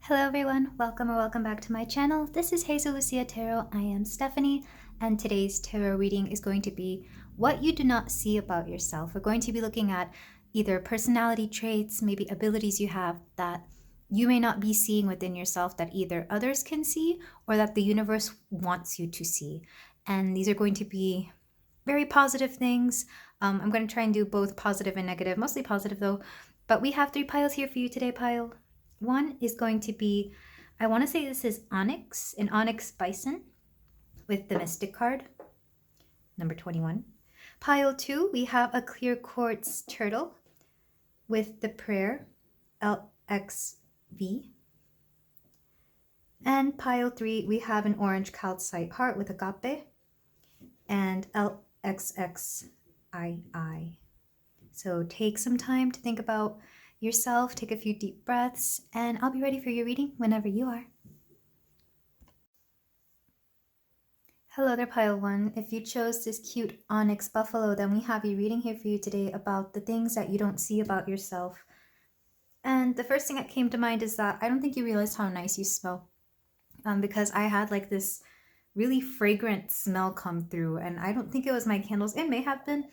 Hello everyone, welcome or welcome back to my channel. This is Hazel Lucia Tarot. I am Stephanie, and today's tarot reading is going to be what you do not see about yourself. We're going to be looking at either personality traits, maybe abilities you have that you may not be seeing within yourself that either others can see or that the universe wants you to see. And these are going to be very positive things. I'm going to try and do both positive and negative, mostly positive though. But we have 3 piles here for you today, pile. One is going to be, I want to say this is onyx, an onyx bison with the mystic card, number 21. Pile 2, we have a clear quartz turtle with the prayer, LXV. And pile 3, we have an orange calcite heart with Agape and LXXII. So take some time to think about yourself, take a few deep breaths, and I'll be ready for your reading whenever you are. Hello there, pile 1. If you chose this cute onyx buffalo, then we have a reading here for you today about the things that you don't see about yourself. And the first thing that came to mind is that I don't think you realized how nice you smell. Because I had like this really fragrant smell come through, and I don't think it was my candles. It may have been,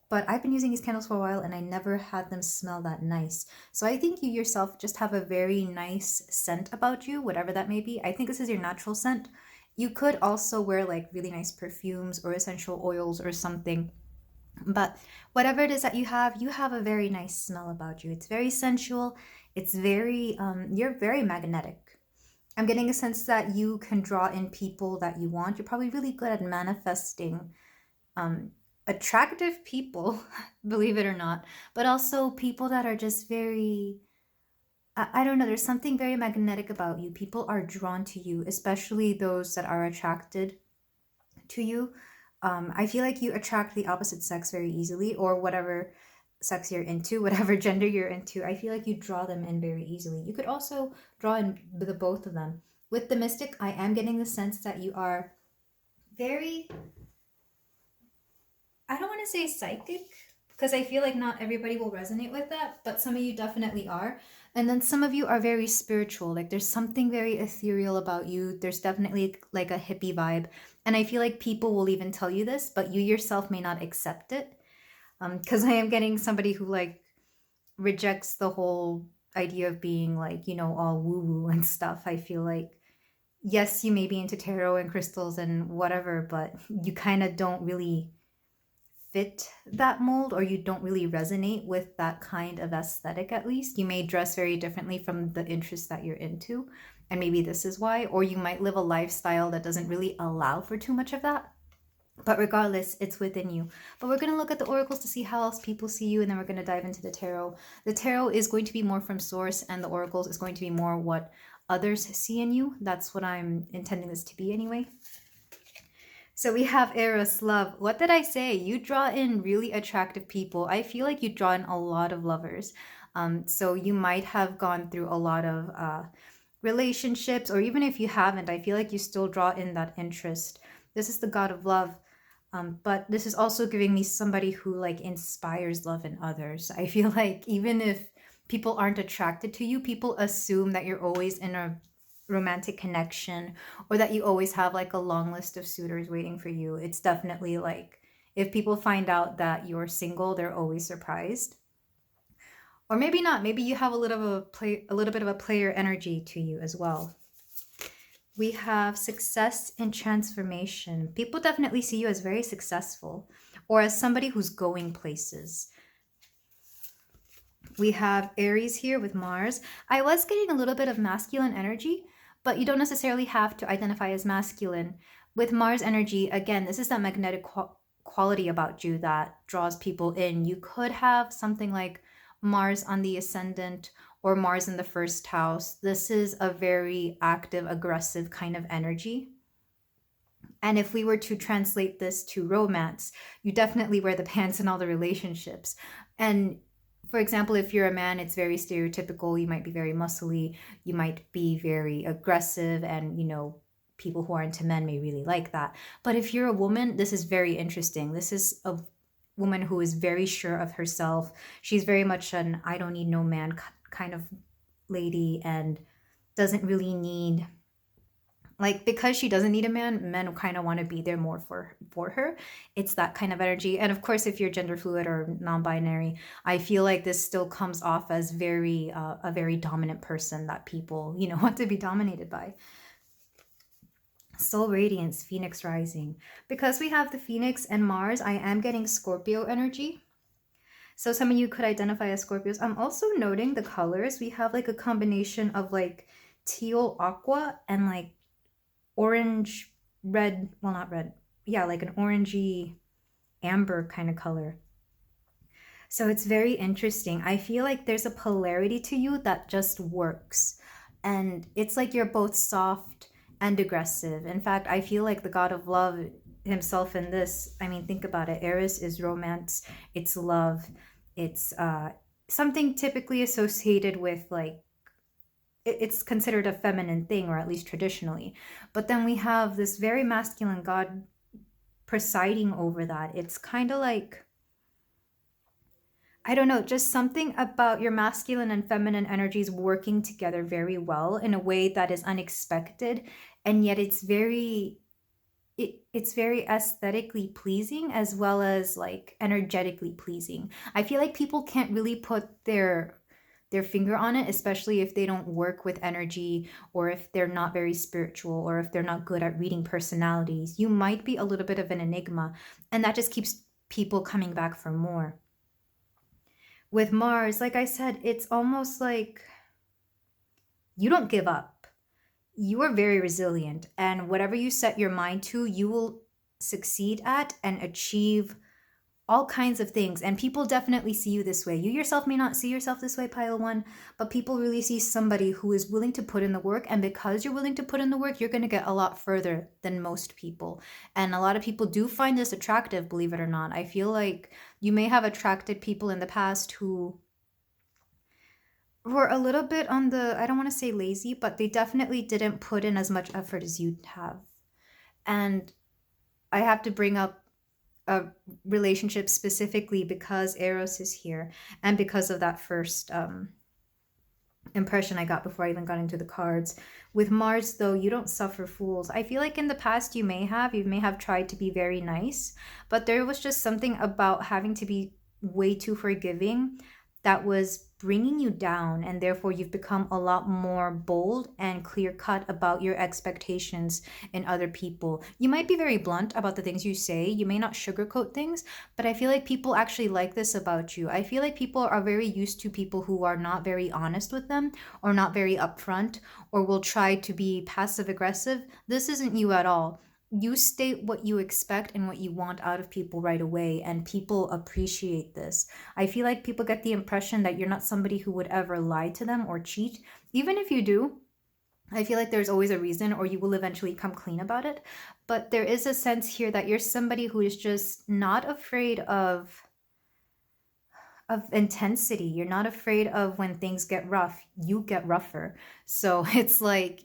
but I've been using these candles for a while and I never had them smell that nice. So I think you yourself just have a very nice scent about you, whatever that may be. I think this is your natural scent. You could also wear like really nice perfumes or essential oils or something. But whatever it is that you have a very nice smell about you. It's very sensual. It's very, you're very magnetic. I'm getting a sense that you can draw in people that you want. You're probably really good at manifesting attractive people, believe it or not, but also people that are just very, I don't know, there's something very magnetic about you. People are drawn to you, especially those that are attracted to you. I feel like you attract the opposite sex very easily, or whatever sex you're into, whatever gender you're into. I feel like you draw them in very easily. You could also draw in the both of them. With the mystic, I am getting the sense that you are very, I don't want to say psychic, because I feel like not everybody will resonate with that, but some of you definitely are. And then some of you are very spiritual. Like there's something very ethereal about you. There's definitely like a hippie vibe. And I feel like people will even tell you this, but you yourself may not accept it. Because I am getting somebody who like rejects the whole idea of being like, you know, all woo-woo and stuff. I feel like, yes, you may be into tarot and crystals and whatever, but you kind of don't really fit that mold, or you don't really resonate with that kind of aesthetic. At least you may dress very differently from the interests that you're into, and maybe this is why. Or you might live a lifestyle that doesn't really allow for too much of that, but regardless, it's within you. But we're going to look at the oracles to see how else people see you, and then we're going to dive into the tarot. The tarot is going to be more from source, and the oracles is going to be more what others see in you. That's what I'm intending this to be anyway. So we have Eros, love. What did I say? You draw in really attractive people. I feel like you draw in a lot of lovers. So you might have gone through a lot of relationships, or even if you haven't, I feel like you still draw in that interest. This is the god of love. But this is also giving me somebody who like inspires love in others. I feel like even if people aren't attracted to you, people assume that you're always in a romantic connection, or that you always have like a long list of suitors waiting for you. It's definitely like, if people find out that you're single, they're always surprised. Or maybe not. Maybe you have a little bit of a player energy to you as well. We have success and transformation. People definitely see you as very successful, or as somebody who's going places. We have Aries here with Mars. I was getting a little bit of masculine energy, but you don't necessarily have to identify as masculine. With Mars energy, again, this is that magnetic quality about you that draws people in. You could have something like Mars on the ascendant, or Mars in the first house. This is a very active, aggressive kind of energy. And if we were to translate this to romance, you definitely wear the pants in all the relationships. And for example, if you're a man, it's very stereotypical. You might be very muscly. You might be very aggressive, and, you know, people who are into men may really like that. But if you're a woman, this is very interesting. This is a woman who is very sure of herself. She's very much an I don't need no man kind of lady, and doesn't really need, like, because she doesn't need a man, men kind of want to be there more for her. It's that kind of energy. And of course, if you're gender fluid or non-binary, I feel like this still comes off as very a very dominant person that people, want to be dominated by. Soul radiance, Phoenix rising. Because we have the Phoenix and Mars, I am getting Scorpio energy. So some of you could identify as Scorpios. I'm also noting the colors. We have like a combination of like teal aqua and like orange red, well, not red, yeah, like an orangey amber kind of color. So it's very interesting. I feel like there's a polarity to you that just works, and it's like you're both soft and aggressive. In fact, I feel like the god of love himself in this, I mean, think about it. Eris is romance, it's love, it's something typically associated with like, it's considered a feminine thing, or at least traditionally. But then we have this very masculine god presiding over that. It's kind of like, I don't know, just something about your masculine and feminine energies working together very well in a way that is unexpected, and yet it's very aesthetically pleasing as well as like energetically pleasing. I feel like people can't really put their finger on it, especially if they don't work with energy, or if they're not very spiritual, or if they're not good at reading personalities. You might be a little bit of an enigma, and that just keeps people coming back for more. With Mars, like I said, it's almost like you don't give up. You are very resilient, and whatever you set your mind to, you will succeed at and achieve all kinds of things. And people definitely see you this way. You yourself may not see yourself this way, pile one, but people really see somebody who is willing to put in the work. And because you're willing to put in the work, you're going to get a lot further than most people. And a lot of people do find this attractive, believe it or not. I feel like you may have attracted people in the past who were a little bit on the, I don't want to say lazy, but they definitely didn't put in as much effort as you'd have. And I have to bring up a relationship specifically because Eros is here, and because of that first impression I got before I even got into the cards. With Mars, though, you don't suffer fools. I feel like in the past you may have tried to be very nice, but there was just something about having to be way too forgiving that was bringing you down, and therefore you've become a lot more bold and clear cut about your expectations in other people. You might be very blunt about the things you say, you may not sugarcoat things, but I feel like people actually like this about you. I feel like people are very used to people who are not very honest with them, or not very upfront, or will try to be passive aggressive. This isn't you at all. You state what you expect and what you want out of people right away, and people appreciate this. I feel like people get the impression that you're not somebody who would ever lie to them or cheat. Even if you do, I feel like there's always a reason, or you will eventually come clean about it. But there is a sense here that you're somebody who is just not afraid of intensity. You're not afraid of when things get rough. You get rougher. So it's like,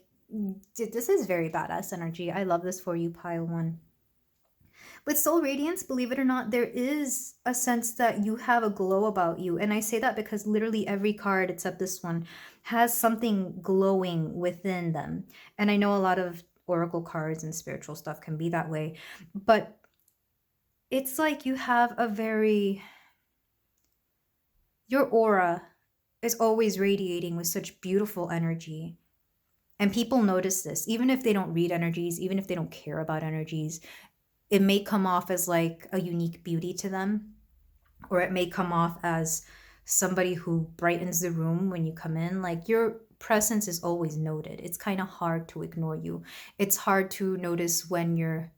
this is very badass energy. I love this for you, pile one. With soul radiance, believe it or not, there is a sense that you have a glow about you. And I say that because literally every card except this one has something glowing within them. And I know a lot of oracle cards and spiritual stuff can be that way, but it's like you have a very, your aura is always radiating with such beautiful energy. And people notice this, even if they don't read energies, even if they don't care about energies. It may come off as like a unique beauty to them, or it may come off as somebody who brightens the room when you come in. Like, your presence is always noted. It's kind of hard to ignore you. It's hard to notice to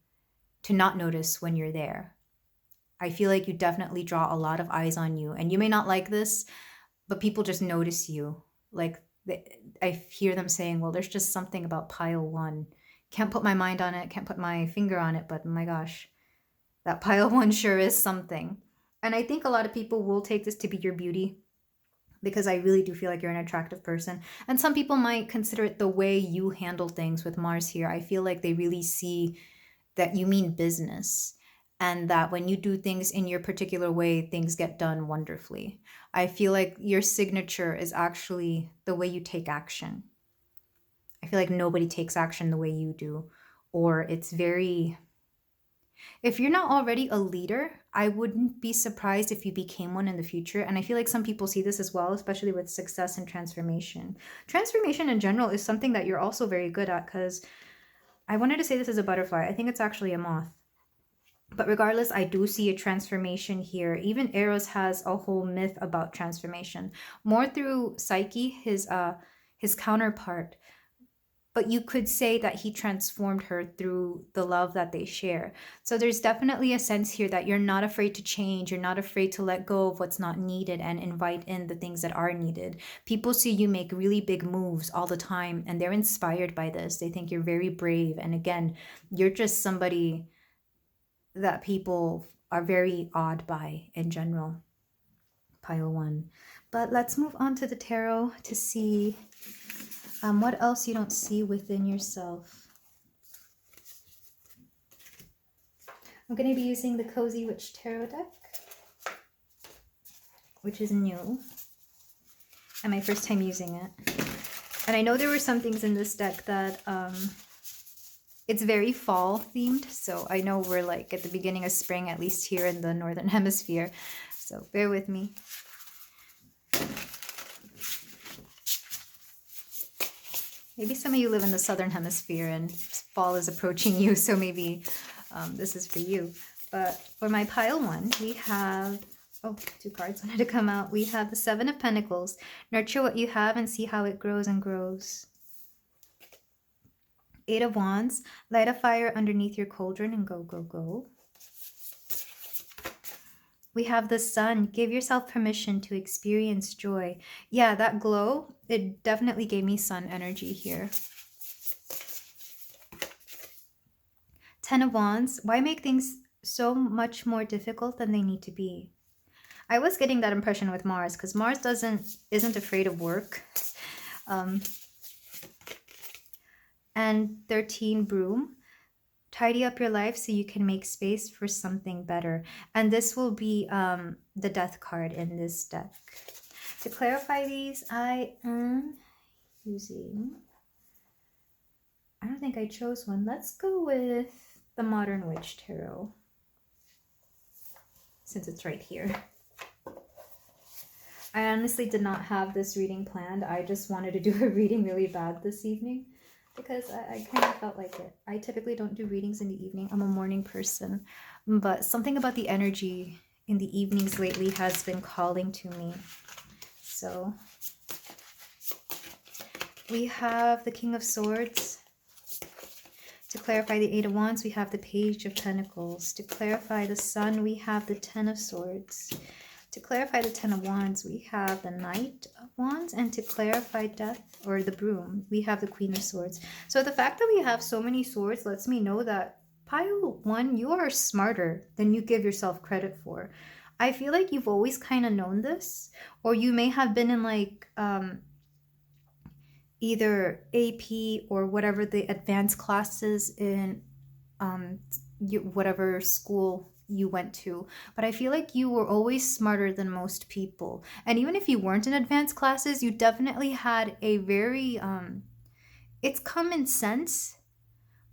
not notice when you're there. I feel like you definitely draw a lot of eyes on you, and you may not like this, but people just notice you. Like, I hear them saying, well, there's just something about pile one. Can't put my mind on it, can't put my finger on it, but my gosh, that pile one sure is something. And I think a lot of people will take this to be your beauty, because I really do feel like you're an attractive person. And some people might consider it the way you handle things with Mars here. I feel like they really see that you mean business, and that when you do things in your particular way, things get done wonderfully. I feel like your signature is actually the way you take action. I feel like nobody takes action the way you do, or it's very, if you're not already a leader, I wouldn't be surprised if you became one in the future. And I feel like some people see this as well, especially with success and transformation. Transformation in general is something that you're also very good at, because I wanted to say this as a butterfly. I think it's actually a moth. But regardless, I do see a transformation here. Even Eros has a whole myth about transformation, more through Psyche, his counterpart. But you could say that he transformed her through the love that they share. So there's definitely a sense here that you're not afraid to change. You're not afraid to let go of what's not needed and invite in the things that are needed. People see you make really big moves all the time, and they're inspired by this. They think you're very brave. And again, you're just somebody that people are very awed by in general. Pile 1. But let's move on to the tarot to see what else you don't see within yourself. I'm going to be using the Cozy Witch Tarot deck, which is new and my first time using it. And I know there were some things in this deck that it's very fall themed, so I know we're like at the beginning of spring, at least here in the Northern Hemisphere, so bear with me. Maybe some of you live in the Southern Hemisphere and fall is approaching you, so maybe this is for you. But for my pile 1, we have, oh, 2 cards wanted to come out. We have the 7 of Pentacles. Nurture what you have and see how it grows and grows. 8 of Wands. Light a fire underneath your cauldron and go, go, go. We have the Sun. Give yourself permission to experience joy. Yeah, that glow, it definitely gave me sun energy here. 10 of Wands. Why make things so much more difficult than they need to be? I was getting that impression with Mars, because Mars isn't afraid of work. And 13, Broom. Tidy up your life so you can make space for something better. And this will be the Death card in this deck. To clarify these, I am using, I don't think I chose one. Let's go with the Modern Witch Tarot, since it's right here. I honestly did not have this reading planned. I just wanted to do a reading really bad this evening, because I kind of felt like it. I typically don't do readings in the evening. I'm a morning person. But something about the energy in the evenings lately has been calling to me. So we have the King of Swords. To clarify the 8 of Wands, we have the Page of Pentacles. To clarify the Sun, we have the 10 of Swords. To clarify the 10 of Wands, we have the Knight of Wands. And to clarify Death, or the Broom, we have the Queen of Swords. So the fact that we have so many swords lets me know that pile 1, you are smarter than you give yourself credit for. I feel like you've always kind of known this, or you may have been in like either AP or whatever the advanced classes in whatever school you went to, but I feel like you were always smarter than most people. And even if you weren't in advanced classes, you definitely had a very it's common sense,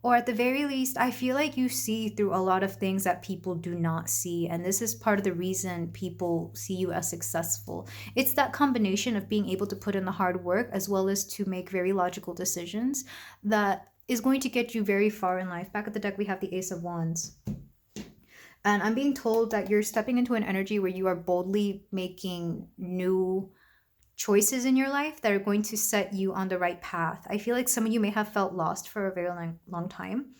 or at the very least, I feel like you see through a lot of things that people do not see. And this is part of the reason people see you as successful. It's that combination of being able to put in the hard work as well as to make very logical decisions that is going to get you very far in life. Back at the deck, we have the Ace of Wands. And I'm being told that you're stepping into an energy where you are boldly making new choices in your life that are going to set you on the right path. I feel like some of you may have felt lost for a very long time.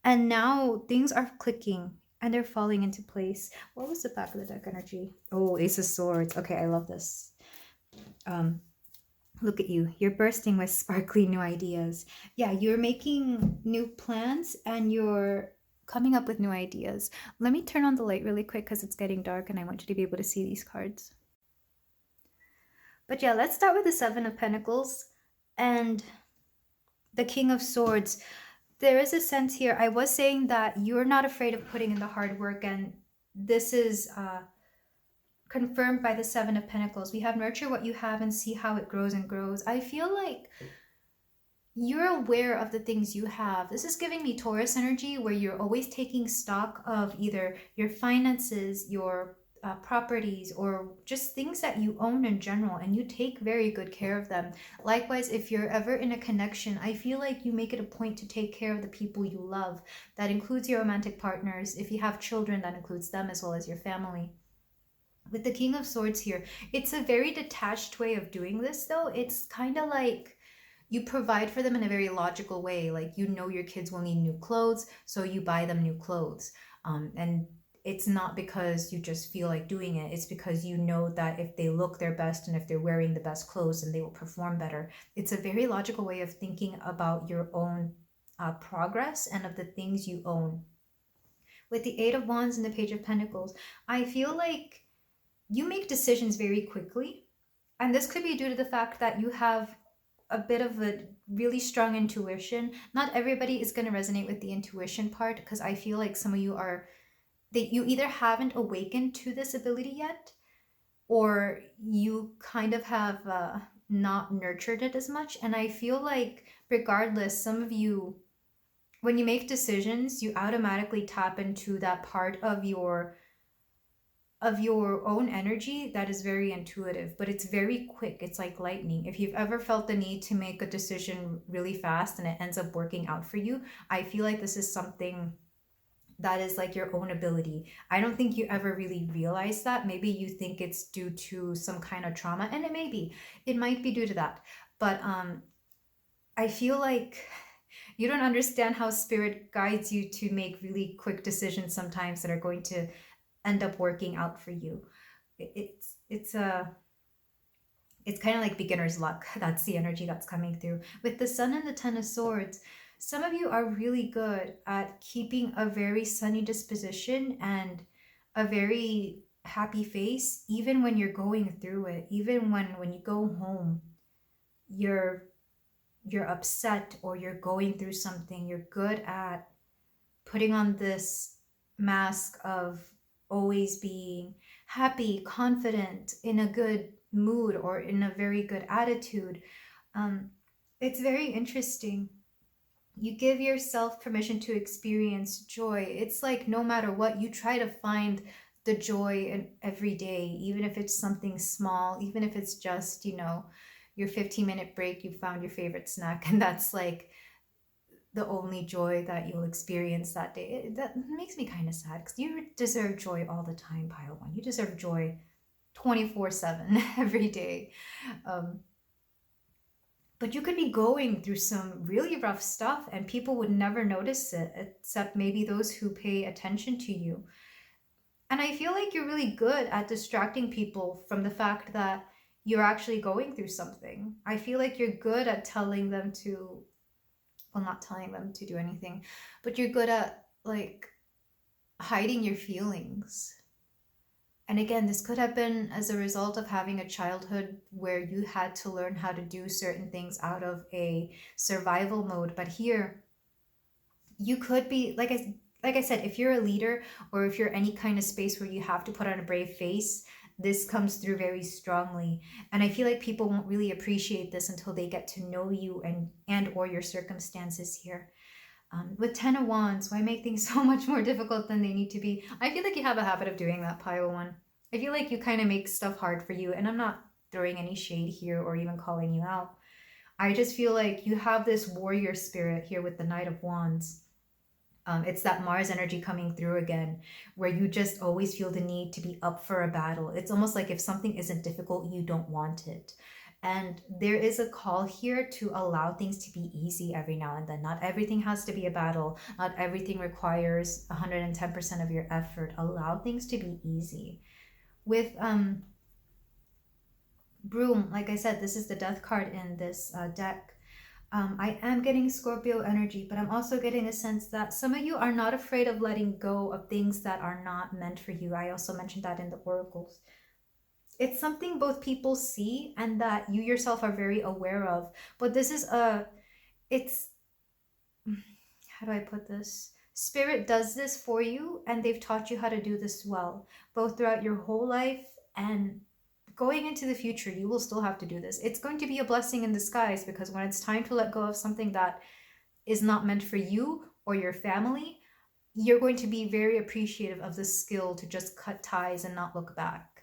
And now things are clicking and they're falling into place. What was the back of the deck energy? Oh, Ace of Swords. Okay, I love this. Look at you. You're bursting with sparkly new ideas. Yeah, you're making new plans and you're coming up with new ideas. Let me turn on the light really quick because it's getting dark and I want you to be able to see these cards. But yeah, let's start with the 7 of Pentacles and the King of Swords. There is a sense here. I was saying that you're not afraid of putting in the hard work, and this is confirmed by the 7 of Pentacles. We have nurture what you have and see how it grows and grows. I feel like you're aware of the things you have. This is giving me Taurus energy, where you're always taking stock of either your finances, your properties, or just things that you own in general, and you take very good care of them. Likewise, if you're ever in a connection, I feel like you make it a point to take care of the people you love. That includes your romantic partners. If you have children, that includes them as well as your family. With the King of Swords here, it's a very detached way of doing this, though. It's kind of like you provide for them in a very logical way. Like, you know, your kids will need new clothes, so you buy them new clothes. And it's not because you just feel like doing it. It's because you know that if they look their best and if they're wearing the best clothes, then they will perform better. It's a very logical way of thinking about your own progress and of the things you own. With the Eight of Wands and the Page of Pentacles, I feel like you make decisions very quickly. And this could be due to the fact that you have a bit of a really strong intuition. Not everybody is going to resonate with the intuition part, because I feel like some of you are, that you either haven't awakened to this ability yet, or you kind of have not nurtured it as much. And I feel like regardless, some of you, when you make decisions, you automatically tap into that part of your own energy that is very intuitive, but it's very quick. It's like lightning. If you've ever felt the need to make a decision really fast and it ends up working out for you, I feel like this is something that is like your own ability. I don't think you ever really realize that. Maybe you think it's due to some kind of trauma, and it may be. It might be due to that. But I feel like you don't understand how spirit guides you to make really quick decisions sometimes that are going to end up working out for you. It's a it's kind of like beginner's luck. That's the energy that's coming through. With the Sun and the Ten of Swords, some of you are really good at keeping a very sunny disposition and a very happy face, even when you're going through it. Even when you go home, you're upset or you're going through something. You're good at putting on this mask of always being happy, confident, in a good mood, or in a very good attitude. It's very interesting. You give yourself permission to experience joy. It's like no matter what, you try to find the joy in every day, even if it's something small, even if it's just, your 15-minute break, you found your favorite snack, and that's like the only joy that you'll experience that day. That makes me kind of sad, because you deserve joy all the time, pile one. You deserve joy 24/7 every day. But you could be going through some really rough stuff and people would never notice it, except maybe those who pay attention to you. And I feel like you're really good at distracting people from the fact that you're actually going through something. I feel like you're good at telling them to, well, not telling them to do anything, but you're good at like hiding your feelings. And again, this could have been as a result of having a childhood where you had to learn how to do certain things out of a survival mode. But here, you could be, like I said, if you're a leader or if you're any kind of space where you have to put on a brave face, this comes through very strongly. And I feel like people won't really appreciate this until they get to know you and or your circumstances here. With Ten of Wands, why make things so much more difficult than they need to be? I feel like you have a habit of doing that, pile one. I feel like you kind of make stuff hard for you, and I'm not throwing any shade here or even calling you out. I just feel like you have this warrior spirit here with the Knight of Wands. It's that Mars energy coming through again, where you just always feel the need to be up for a battle. It's almost like if something isn't difficult, you don't want it. And there is a call here to allow things to be easy every now and then. Not everything has to be a battle. Not everything requires 110% of your effort. Allow things to be easy. With Broom, like I said, this is the death card in this deck. I am getting Scorpio energy, but I'm also getting a sense that some of you are not afraid of letting go of things that are not meant for you. I also mentioned that in the oracles. It's something both people see and that you yourself are very aware of. But this is how do I put this? Spirit does this for you, and they've taught you how to do this well, both throughout your whole life and going into the future, you will still have to do this. It's going to be a blessing in disguise, because when it's time to let go of something that is not meant for you or your family, you're going to be very appreciative of the skill to just cut ties and not look back.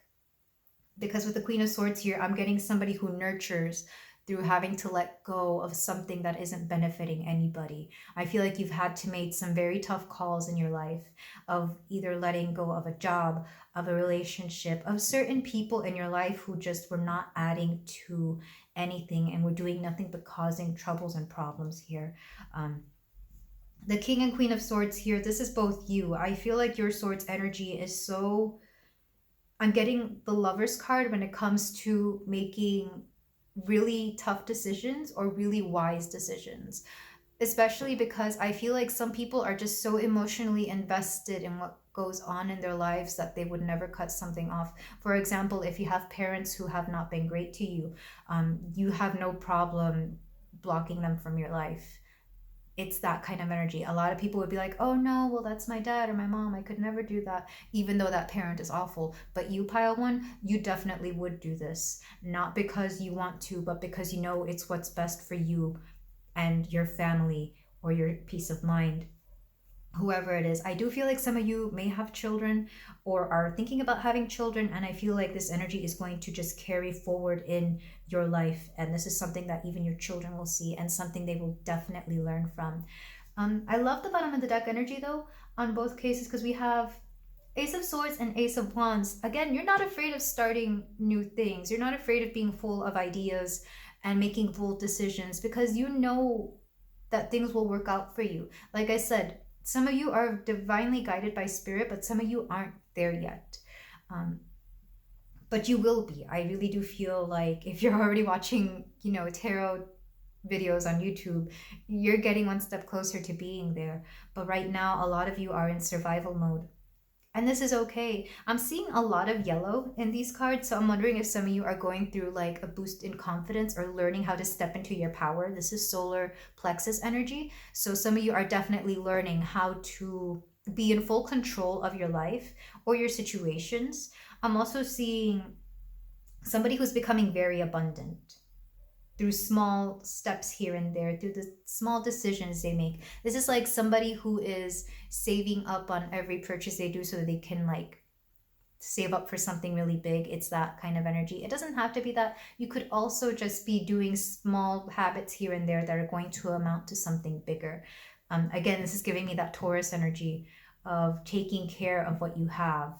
Because with the Queen of Swords here, I'm getting somebody who nurtures through having to let go of something that isn't benefiting anybody. I feel like you've had to make some very tough calls in your life of either letting go of a job, of a relationship, of certain people in your life who just were not adding to anything and were doing nothing but causing troubles and problems here. The King and Queen of Swords here, this is both you. I feel like your Swords energy is so... I'm getting the Lover's card when it comes to making really tough decisions or really wise decisions. Especially because I feel like some people are just so emotionally invested in what goes on in their lives that they would never cut something off. For example, if you have parents who have not been great to you, you have no problem blocking them from your life. It's that kind of energy. A lot of people would be like, oh no, well, that's my dad or my mom, I could never do that, even though that parent is awful. But you, pile one, you definitely would do this, not because you want to, but because you know it's what's best for you and your family or your peace of mind, whoever it is. I do feel like some of you may have children or are thinking about having children, and I feel like this energy is going to just carry forward in your life, and this is something that even your children will see and something they will definitely learn from. I love the bottom of the deck energy though on both cases, because we have Ace of Swords and Ace of Wands. Again, you're not afraid of starting new things. You're not afraid of being full of ideas and making bold decisions, because you know that things will work out for you. Like I said, some of you are divinely guided by spirit, but some of you aren't there yet. But you will be. I really do feel like if you're already watching, tarot videos on YouTube, you're getting one step closer to being there. But right now, a lot of you are in survival mode. And this is okay. I'm seeing a lot of yellow in these cards, so I'm wondering if some of you are going through like a boost in confidence or learning how to step into your power. This is solar plexus energy. So some of you are definitely learning how to be in full control of your life or your situations. I'm also seeing somebody who's becoming very abundant through small steps here and there, through the small decisions they make. This is like somebody who is saving up on every purchase they do so that they can like save up for something really big. It's that kind of energy. It doesn't have to be that. You could also just be doing small habits here and there that are going to amount to something bigger. Again, this is giving me that Taurus energy of taking care of what you have.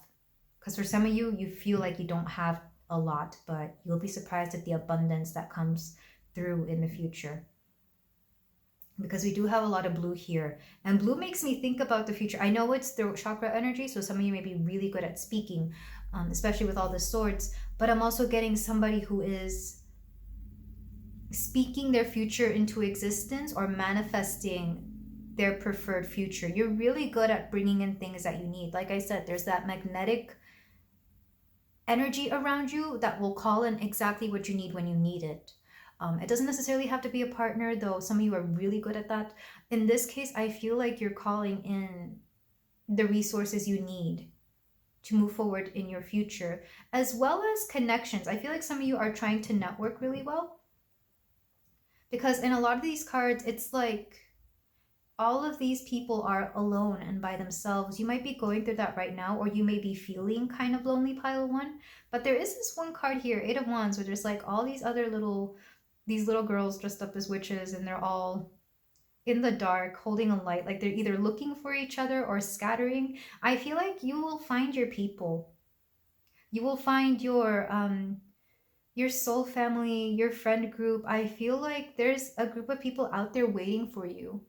Because for some of you, you feel like you don't have a lot, but you'll be surprised at the abundance that comes through in the future, because we do have a lot of blue here, and blue makes me think about the future. I know it's throat chakra energy, so some of you may be really good at speaking, especially with all the swords, but I'm also getting somebody who is speaking their future into existence or manifesting their preferred future. You're really good at bringing in things that you need. Like I said, there's that magnetic energy around you that will call in exactly what you need when you need it. It doesn't necessarily have to be a partner, though some of you are really good at that. In this case, I feel like you're calling in the resources you need to move forward in your future, as well as connections. I feel like some of you are trying to network really well, because in a lot of these cards, it's like all of these people are alone and by themselves. You might be going through that right now, or you may be feeling kind of lonely, pile one. But there is this one card here, Eight of Wands, where there's like all these other these little girls dressed up as witches, and they're all in the dark holding a light, like they're either looking for each other or scattering. I feel like you will find your people. You will find your soul family, your friend group. I feel like there's a group of people out there waiting for you.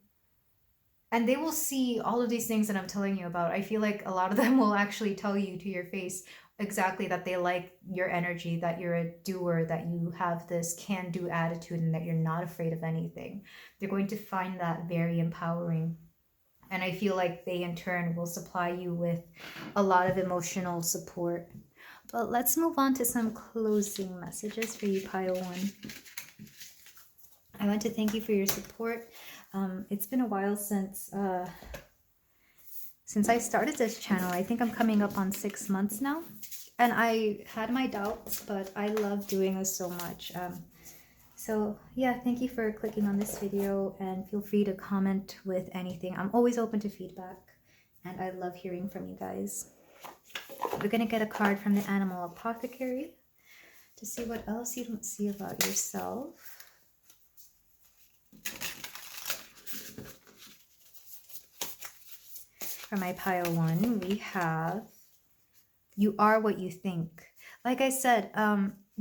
And they will see all of these things that I'm telling you about. I feel like a lot of them will actually tell you to your face exactly that they like your energy, that you're a doer, that you have this can-do attitude, and that you're not afraid of anything. They're going to find that very empowering. And I feel like they, in turn, will supply you with a lot of emotional support. But let's move on to some closing messages for you, Pile 1. I want to thank you for your support. It's been a while since I started this channel. I think I'm coming up on 6 months now. And I had my doubts, but I love doing this so much. So yeah, thank you for clicking on this video, and feel free to comment with anything. I'm always open to feedback, and I love hearing from you guys. We're gonna get a card from the Animal Apothecary to see what else you don't see about yourself. For my pile 1, we have, you are what you think. Like I said,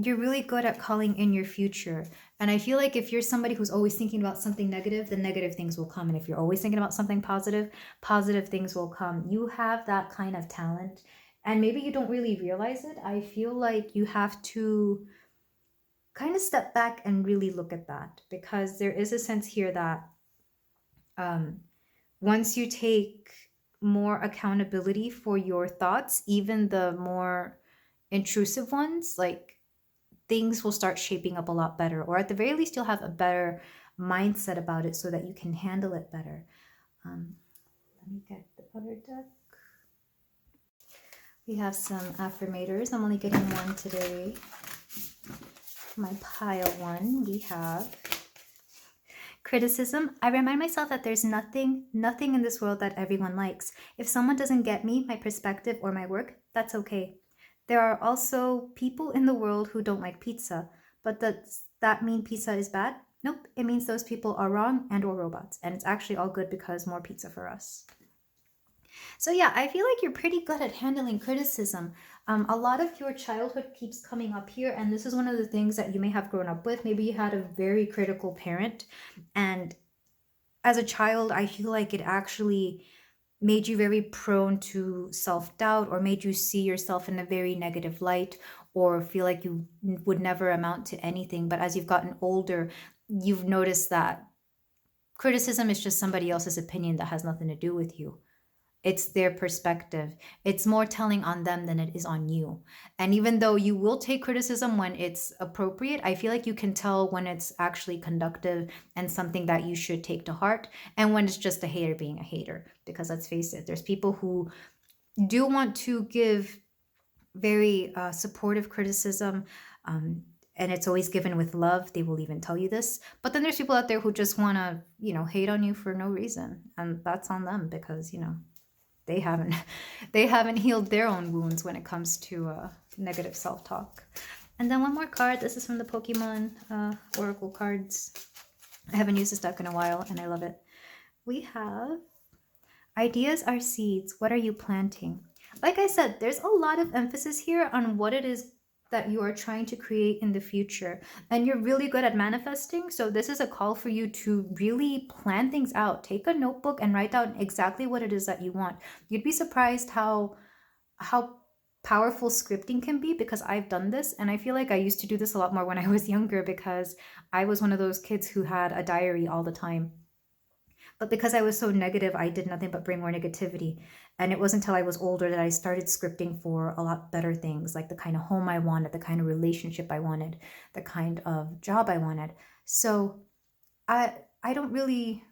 you're really good at calling in your future. And I feel like if you're somebody who's always thinking about something negative, the negative things will come. And if you're always thinking about something positive, positive things will come. You have that kind of talent. And maybe you don't really realize it. I feel like you have to kind of step back and really look at that, because there is a sense here that once you take more accountability for your thoughts, even the more intrusive ones, like, things will start shaping up a lot better, or at the very least you'll have a better mindset about it so that you can handle it better. Let me get the other deck. We have some affirmators. I'm only getting one today. My pile 1, we have criticism. I remind myself that there's nothing in this world that everyone likes. If someone doesn't get me, my perspective, or my work, that's okay. There are also people in the world who don't like pizza, but does that mean pizza is bad? Nope, it means those people are wrong and or robots, and it's actually all good because more pizza for us. So yeah, I feel like you're pretty good at handling criticism. A lot of your childhood keeps coming up here, and this is one of the things that you may have grown up with. Maybe you had a very critical parent, and as a child, I feel like it actually made you very prone to self-doubt, or made you see yourself in a very negative light, or feel like you would never amount to anything. But as you've gotten older, you've noticed that criticism is just somebody else's opinion that has nothing to do with you. It's their perspective. It's more telling on them than it is on you. And even though you will take criticism when it's appropriate, I feel like you can tell when it's actually conductive and something that you should take to heart, and when it's just a hater being a hater. Because let's face it, there's people who do want to give very supportive criticism, and it's always given with love. They will even tell you this. But then there's people out there who just want to, hate on you for no reason. And that's on them, because, they haven't healed their own wounds when it comes to negative self-talk. And then one more card. This is from the Pokemon Oracle cards. I haven't used this deck in a while, and I love it. We have, ideas are seeds. What are you planting? Like I said, there's a lot of emphasis here on what it is that you are trying to create in the future, and you're really good at manifesting. So this is a call for you to really plan things out. Take a notebook and write down exactly what it is that you want. You'd be surprised how powerful scripting can be, because I've done this, and I feel like I used to do this a lot more when I was younger, because I was one of those kids who had a diary all the time. But because I was so negative, I did nothing but bring more negativity. And it wasn't until I was older that I started scripting for a lot better things, like the kind of home I wanted, the kind of relationship I wanted, the kind of job I wanted. So I don't really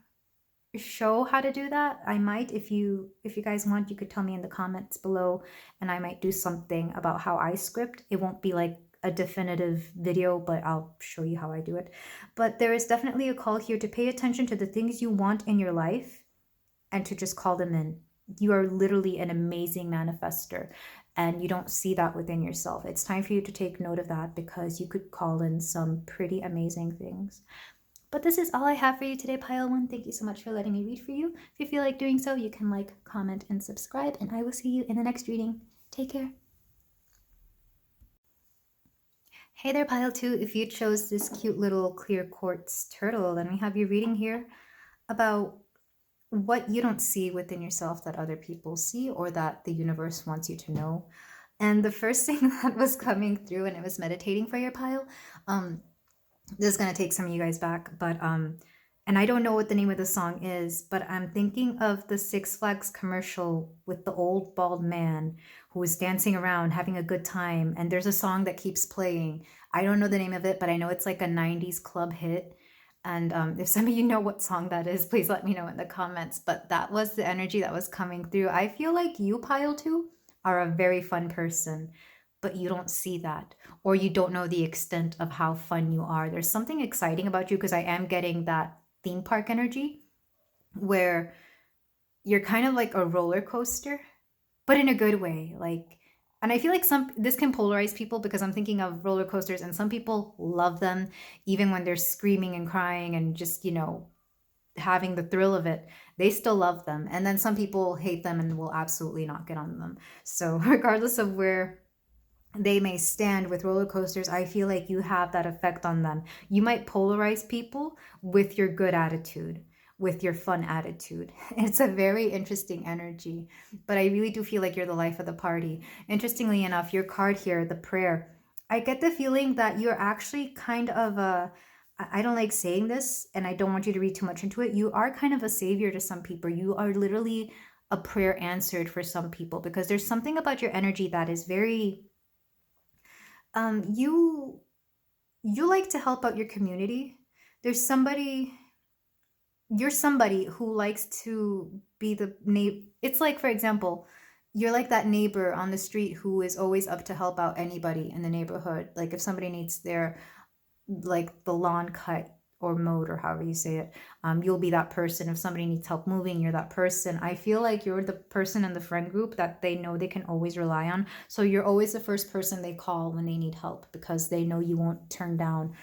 show how to do that. I might, if you guys want, you could tell me in the comments below, and I might do something about how I script. It won't be like a definitive video, but I'll show you how I do it. But there is definitely a call here to pay attention to the things you want in your life and to just call them in. You are literally an amazing manifester, and you don't see that within yourself. It's time for you to take note of that, because you could call in some pretty amazing things. But this is all I have for you today, Pile 1. Thank you so much for letting me read for you. If you feel like doing so, you can like, comment, and subscribe, and I will see you in the next reading. Take care. Hey there, Pile 2. If you chose this cute little clear quartz turtle, then we have your reading here about what you don't see within yourself that other people see, or that the universe wants you to know. And the first thing that was coming through, and it was meditating for your pile, this is going to take some of you guys back, but and I don't know what the name of the song is, but I'm thinking of the Six Flags commercial with the old bald man who was dancing around having a good time, and there's a song that keeps playing. I don't know the name of it, but I know it's like a 90s club hit. And if some of you know what song that is, please let me know in the comments. But that was the energy that was coming through. I feel like you, Pile 2, are a very fun person, but you don't see that, or you don't know the extent of how fun you are. There's something exciting about you, because I am getting that theme park energy where you're kind of like a roller coaster, but in a good way. Like, and I feel like this can polarize people, because I'm thinking of roller coasters and some people love them even when they're screaming and crying and just, having the thrill of it. They still love them. And then some people hate them and will absolutely not get on them. So regardless of where they may stand with roller coasters, I feel like you have that effect on them. You might polarize people with your good attitude, with your fun attitude. It's a very interesting energy, but I really do feel like you're the life of the party. Interestingly enough, your card here, the prayer, I get the feeling that you're actually kind of I don't like saying this, and I don't want you to read too much into it. You are kind of a savior to some people. You are literally a prayer answered for some people, because there's something about your energy that is very you like to help out your community. There's somebody You're somebody who likes to be the neighbor. It's like, for example, you're like that neighbor on the street who is always up to help out anybody in the neighborhood. Like if somebody needs their, like, the lawn cut or mowed, or however you say it, you'll be that person. If somebody needs help moving, you're that person. I feel like you're the person in the friend group that they know they can always rely on. So you're always the first person they call when they need help, because they know you won't turn down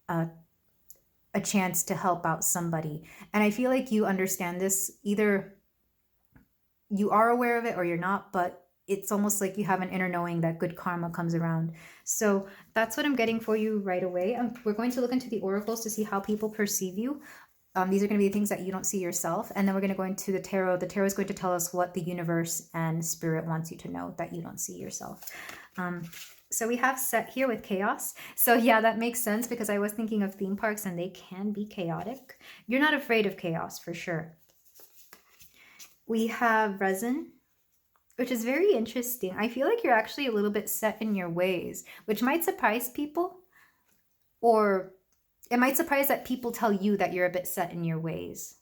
a chance to help out somebody. And I feel like you understand this. Either you are aware of it or you're not, but it's almost like you have an inner knowing that good karma comes around. So that's what I'm getting for you right away. We're going to look into the oracles to see how people perceive you. These are going to be things that you don't see yourself. And then we're going to go into the tarot. The tarot is going to tell us what the universe and spirit wants you to know that you don't see yourself. So we have Set here with chaos. So yeah, that makes sense, because I was thinking of theme parks and they can be chaotic. You're not afraid of chaos, for sure. We have Resin, which is very interesting. I feel like you're actually a little bit set in your ways, which might surprise people, or it might surprise that people tell you that you're a bit set in your ways.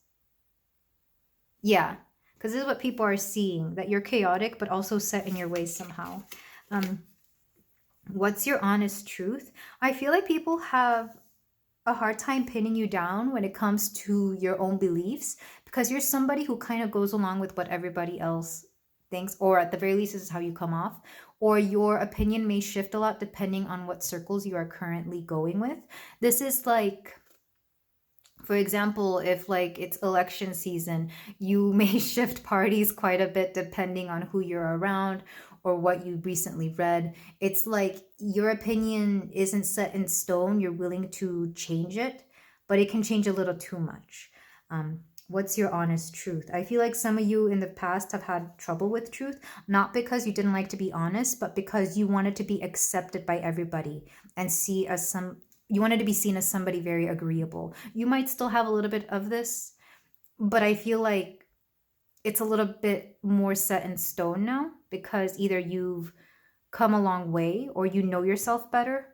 Yeah, because this is what people are seeing, that you're chaotic, but also set in your ways somehow. What's your honest truth? I feel like people have a hard time pinning you down when it comes to your own beliefs, because you're somebody who kind of goes along with what everybody else thinks, or at the very least, this is how you come off, or your opinion may shift a lot depending on what circles you are currently going with. This is like, for example, if like it's election season, you may shift parties quite a bit depending on who you're around or what you recently read. It's like your opinion isn't set in stone. You're willing to change it, but it can change a little too much. What's your honest truth? I feel like some of you in the past have had trouble with truth, not because you didn't like to be honest, but because you wanted to be accepted by everybody and you wanted to be seen as somebody very agreeable. You might still have a little bit of this, but I feel like it's a little bit more set in stone now, because either you've come a long way, or you know yourself better,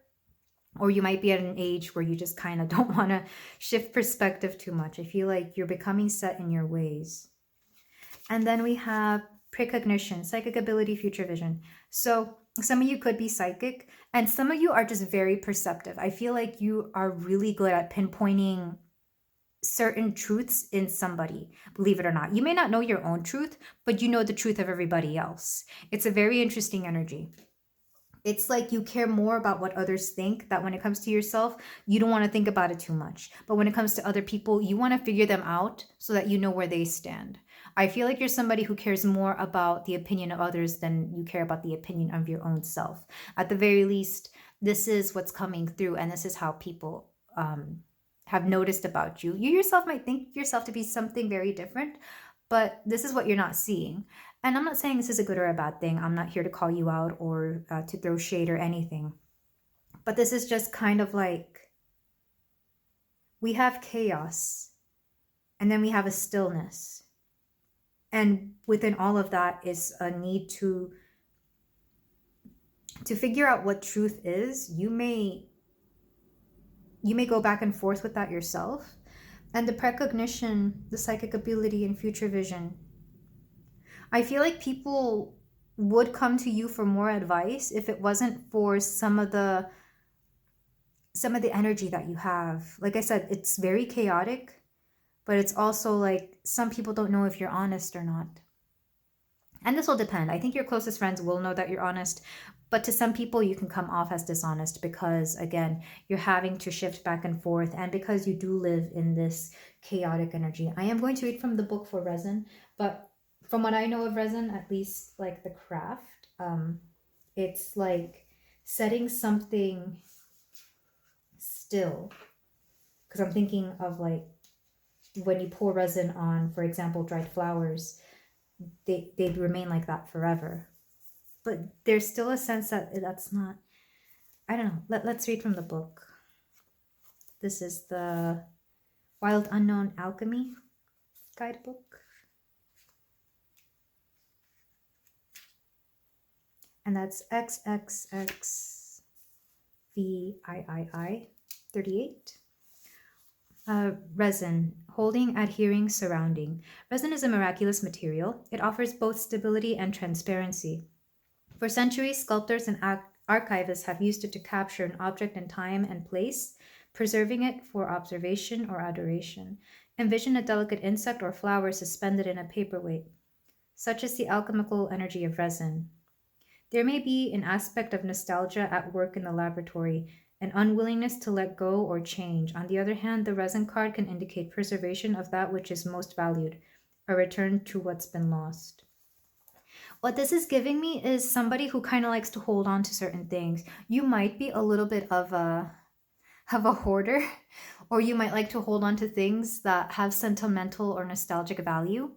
or you might be at an age where you just kind of don't want to shift perspective too much. I feel like you're becoming set in your ways. And then we have precognition, psychic ability, future vision. So some of you could be psychic, and some of you are just very perceptive. I feel like you are really good at pinpointing certain truths in somebody, believe it or not. You may not know your own truth, but you know the truth of everybody else. It's a very interesting energy. It's like you care more about what others think, that when it comes to yourself, you don't want to think about it too much. But when it comes to other people, you want to figure them out so that you know where they stand. I feel like you're somebody who cares more about the opinion of others than you care about the opinion of your own self. At the very least, this is what's coming through, and this is how people have noticed about you. You yourself might think yourself to be something very different, but this is what you're not seeing. And I'm not saying this is a good or a bad thing. I'm not here to call you out or to throw shade or anything. But this is just kind of like, we have chaos, and then we have a stillness. And within all of that is a need to figure out what truth is. You may go back and forth with that yourself. And the precognition, the psychic ability, and future vision, I feel like people would come to you for more advice if it wasn't for some of the energy that you have. Like I said, it's very chaotic, but it's also like some people don't know if you're honest or not. And this will depend. I think your closest friends will know that you're honest, but to some people you can come off as dishonest because, again, you're having to shift back and forth, and because you do live in this chaotic energy. I am going to read from the book for resin, but from what I know of resin, at least like the craft, it's like setting something still. Because I'm thinking of like when you pour resin on, for example, dried flowers, they'd remain like that forever. But there's still a sense that that's not, I don't know. Let's read from the book. This is the Wild Unknown Alchemy guidebook. And that's XXXVIII 38. Resin, holding, adhering, surrounding. Resin is a miraculous material. It offers both stability and transparency. For centuries, sculptors and archivists have used it to capture an object in time and place, preserving it for observation or adoration. Envision a delicate insect or flower suspended in a paperweight. Such is the alchemical energy of resin. There may be an aspect of nostalgia at work in the laboratory, an unwillingness to let go or change. On the other hand, the resin card can indicate preservation of that which is most valued, a return to what's been lost. What this is giving me is somebody who kind of likes to hold on to certain things. You might be a little bit of a hoarder, or you might like to hold on to things that have sentimental or nostalgic value.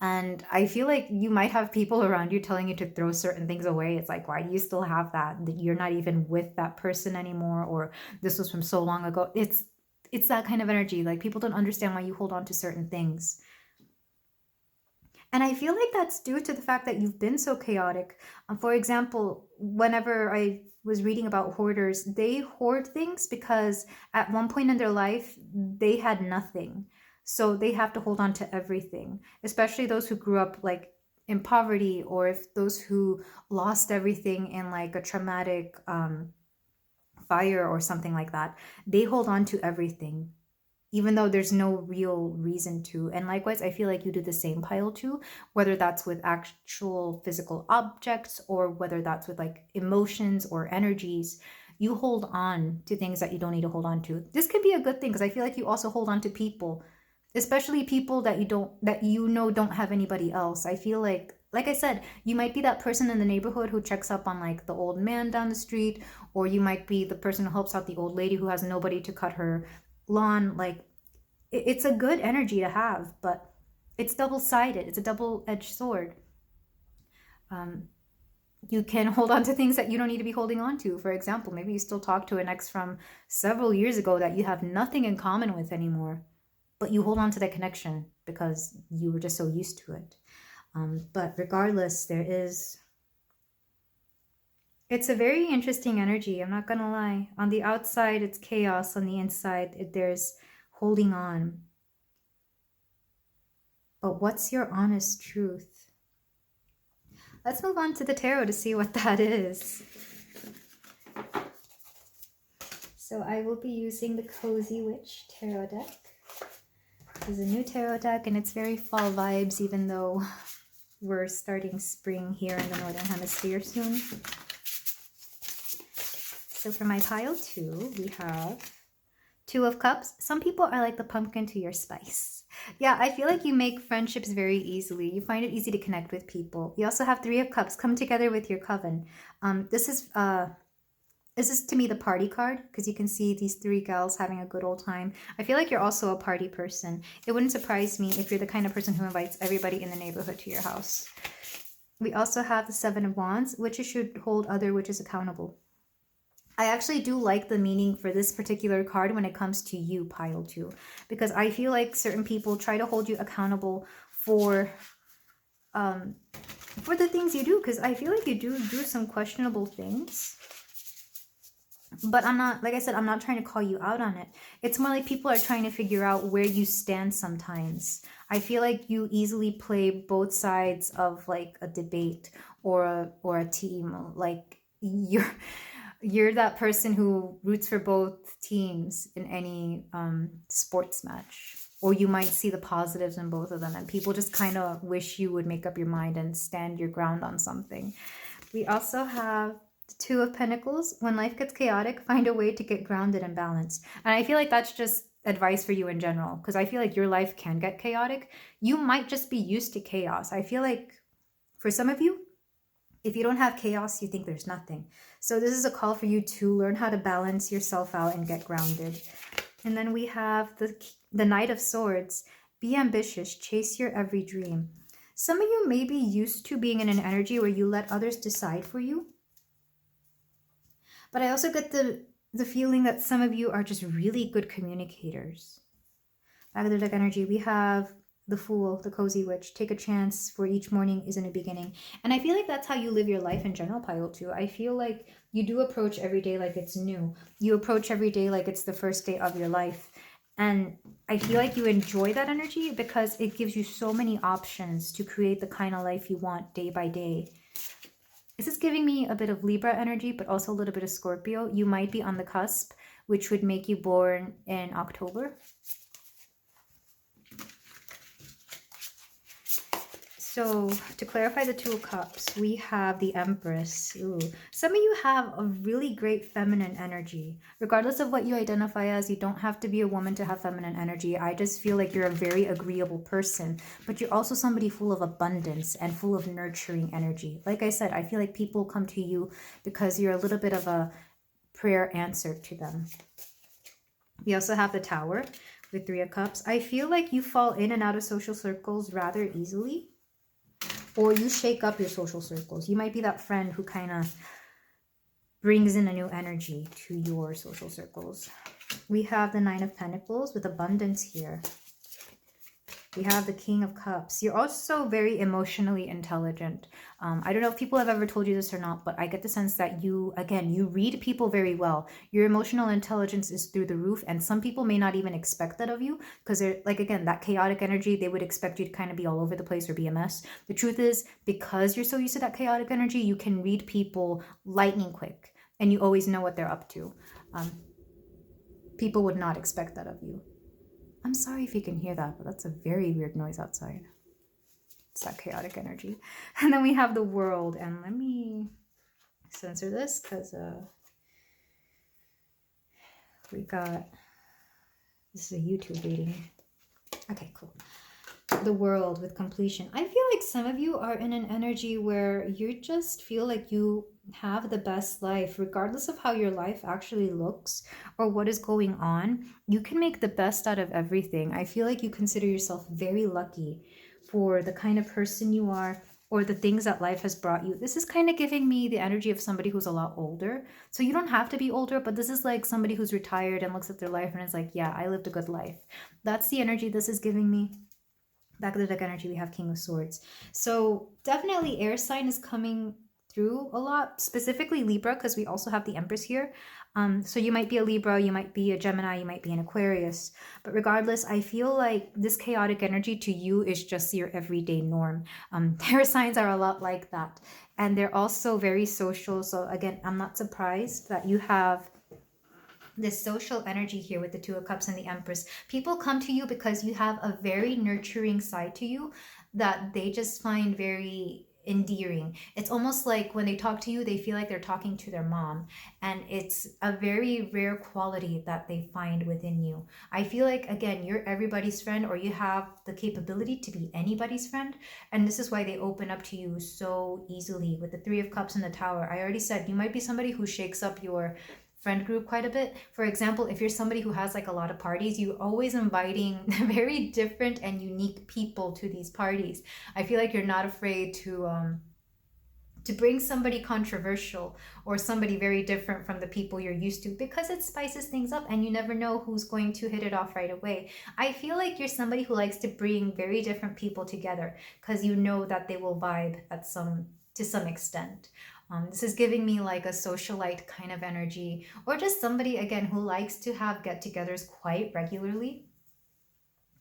And I feel like you might have people around you telling you to throw certain things away. It's like, why do you still have that? You're not even with that person anymore, or this was from so long ago. It's that kind of energy. Like, people don't understand why you hold on to certain things. And I feel like that's due to the fact that you've been so chaotic. For example, whenever I was reading about hoarders, they hoard things because at one point in their life, they had nothing. So they have to hold on to everything, especially those who grew up like in poverty, or if those who lost everything in like a traumatic fire or something like that. They hold on to everything, even though there's no real reason to. And likewise, I feel like you do the same, pile too, whether that's with actual physical objects or whether that's with like emotions or energies. You hold on to things that you don't need to hold on to. This could be a good thing because I feel like you also hold on to people, especially people that don't have anybody else. I feel like I said, you might be that person in the neighborhood who checks up on like the old man down the street, or you might be the person who helps out the old lady who has nobody to cut her lawn. Like, it's a good energy to have, but it's double-sided. It's a double-edged sword. You can hold on to things that you don't need to be holding on to. For example, maybe you still talk to an ex from several years ago that you have nothing in common with anymore, but you hold on to that connection because you were just so used to it. But regardless, it's a very interesting energy. I'm not gonna lie. On the outside, it's chaos. On the inside, there's holding on. But what's your honest truth? Let's move on to the tarot to see what that is. So I will be using the Cozy Witch tarot deck. This is a new tarot deck, and it's very fall vibes, even though we're starting spring here in the Northern Hemisphere soon. So for my pile 2, we have 2 of Cups. Some people are like the pumpkin to your spice. Yeah, I feel like you make friendships very easily. You find it easy to connect with people. You also have 3 of Cups. Come together with your coven. This is to me the party card, because you can see these 3 gals having a good old time. I feel like you're also a party person. It wouldn't surprise me if you're the kind of person who invites everybody in the neighborhood to your house. We also have the 7 of Wands. Witches should hold other witches accountable. I actually do like the meaning for this particular card when it comes to you, pile 2, because I feel like certain people try to hold you accountable for the things you do, because I feel like you do some questionable things. But I'm not, like I said, I'm not trying to call you out on it. It's more like people are trying to figure out where you stand sometimes. I feel like you easily play both sides of like a debate or a team. Like you're that person who roots for both teams in any sports match. Or you might see the positives in both of them, and people just kind of wish you would make up your mind and stand your ground on something. We also have the Two of Pentacles. When life gets chaotic, find a way to get grounded and balanced. And I feel like that's just advice for you in general, because I feel like your life can get chaotic. You might just be used to chaos. I feel like for some of you, if you don't have chaos, you think there's nothing. So this is a call for you to learn how to balance yourself out and get grounded. And then we have the Knight of Swords. Be ambitious, chase your every dream. Some of you may be used to being in an energy where you let others decide for you. But I also get the feeling that some of you are just really good communicators. Back of the deck energy, we have the Fool, the Cozy Witch. Take a chance, for each morning is a new beginning. And I feel like that's how you live your life in general, Pile 2. I feel like you do approach every day like it's new. You approach every day like it's the first day of your life. And I feel like you enjoy that energy because it gives you so many options to create the kind of life you want day by day. This is giving me a bit of Libra energy, but also a little bit of Scorpio. You might be on the cusp, which would make you born in October. So to clarify the Two of Cups, we have the Empress. Ooh. Some of you have a really great feminine energy. Regardless of what you identify as, you don't have to be a woman to have feminine energy. I just feel like you're a very agreeable person, but you're also somebody full of abundance and full of nurturing energy. Like I said, I feel like people come to you because you're a little bit of a prayer answer to them. We also have the Tower with Three of Cups. I feel like you fall in and out of social circles rather easily. Or you shake up your social circles. You might be that friend who kind of brings in a new energy to your social circles. We have the Nine of Pentacles with abundance here. We have the King of Cups. You're also very emotionally intelligent. I don't know if people have ever told you this or not, but I get the sense that you, again, you read people very well. Your emotional intelligence is through the roof, and some people may not even expect that of you because they're, like, again, that chaotic energy, they would expect you to kind of be all over the place or be a mess. The truth is, because you're so used to that chaotic energy, you can read people lightning quick, and you always know what they're up to. People would not expect that of you. I'm sorry if you can hear that, but that's a very weird noise outside. It's that chaotic energy. And then we have the World. And let me censor this because we got... This is a YouTube reading. Okay, cool. The World with completion. I feel like some of you are in an energy where you just feel like you have the best life, regardless of how your life actually looks or what is going on. You can make the best out of everything. I feel like you consider yourself very lucky for the kind of person you are or the things that life has brought you. This is kind of giving me the energy of somebody who's a lot older. So you don't have to be older, but this is like somebody who's retired and looks at their life and is like, yeah, I lived a good life. That's the energy this is giving me. Back of the deck energy, we have King of Swords. So definitely air sign is coming through a lot, specifically Libra, because we also have the Empress here. So you might be a Libra, you might be a Gemini, you might be an Aquarius. But regardless, I feel like this chaotic energy to you is just your everyday norm. Air signs are a lot like that. And they're also very social. So again, I'm not surprised that you have this social energy here with the Two of Cups and the Empress. People come to you because you have a very nurturing side to you that they just find very endearing. It's almost like when they talk to you, they feel like they're talking to their mom. And it's a very rare quality that they find within you. I feel like, again, you're everybody's friend, or you have the capability to be anybody's friend. And this is why they open up to you so easily with the Three of Cups and the Tower. I already said you might be somebody who shakes up your friend group quite a bit. For example, if you're somebody who has like a lot of parties, you're always inviting very different and unique people to these parties. I feel like you're not afraid to bring somebody controversial or somebody very different from the people you're used to, because it spices things up and you never know who's going to hit it off right away. I feel like you're somebody who likes to bring very different people together because you know that they will vibe to some extent. This is giving me like a socialite kind of energy, or just somebody, again, who likes to have get-togethers quite regularly.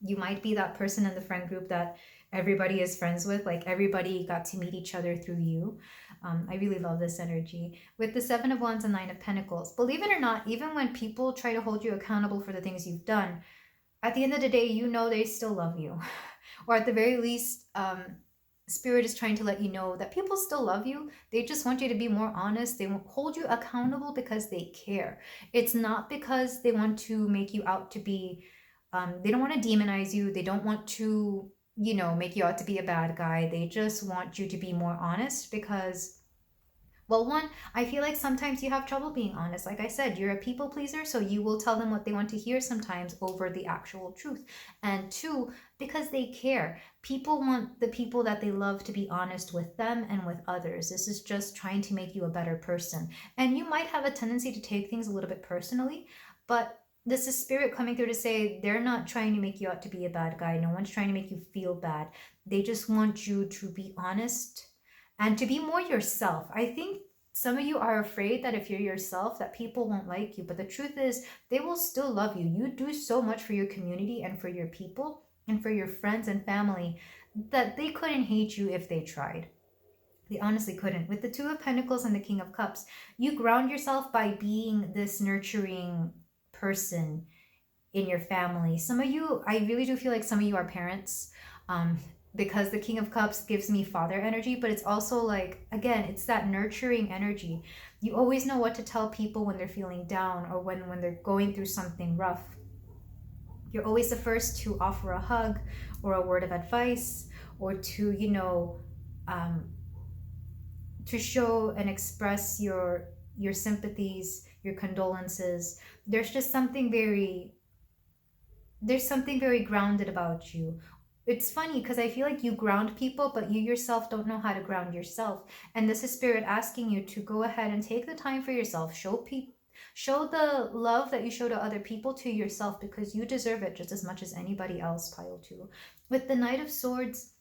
You might be that person in the friend group that everybody is friends with, like everybody got to meet each other through you. I really love this energy. With the Seven of Wands and Nine of Pentacles, believe it or not, even when people try to hold you accountable for the things you've done, at the end of the day, you know they still love you. Or at the very least, Spirit is trying to let you know that people still love you. They just want you to be more honest. They won't hold you accountable because they care. It's not because they want to make you out to be, they don't want to demonize you. They don't want to, you know, make you out to be a bad guy. They just want you to be more honest because, well, one, I feel like sometimes you have trouble being honest. Like I said, you're a people pleaser, so you will tell them what they want to hear sometimes over the actual truth. And two, because they care. People want the people that they love to be honest with them and with others. This is just trying to make you a better person. And you might have a tendency to take things a little bit personally, but this is Spirit coming through to say they're not trying to make you out to be a bad guy. No one's trying to make you feel bad. They just want you to be honest and to be more yourself. I think some of you are afraid that if you're yourself, that people won't like you. But the truth is, they will still love you. You do so much for your community and for your people and for your friends and family that they couldn't hate you if they tried. They honestly couldn't. With the Two of Pentacles and the King of Cups, you ground yourself by being this nurturing person in your family. Some of you, I really do feel like some of you are parents. Because the King of Cups gives me father energy, but it's also like, again, it's that nurturing energy. You always know what to tell people when they're feeling down or when they're going through something rough. You're always the first to offer a hug or a word of advice, or to, you know, to show and express your sympathies, your condolences. There's something very grounded about you. It's funny because I feel like you ground people, but you yourself don't know how to ground yourself. And this is Spirit asking you to go ahead and take the time for yourself. Show the love that you show to other people to yourself, because you deserve it just as much as anybody else, pile 2. With the Knight of Swords,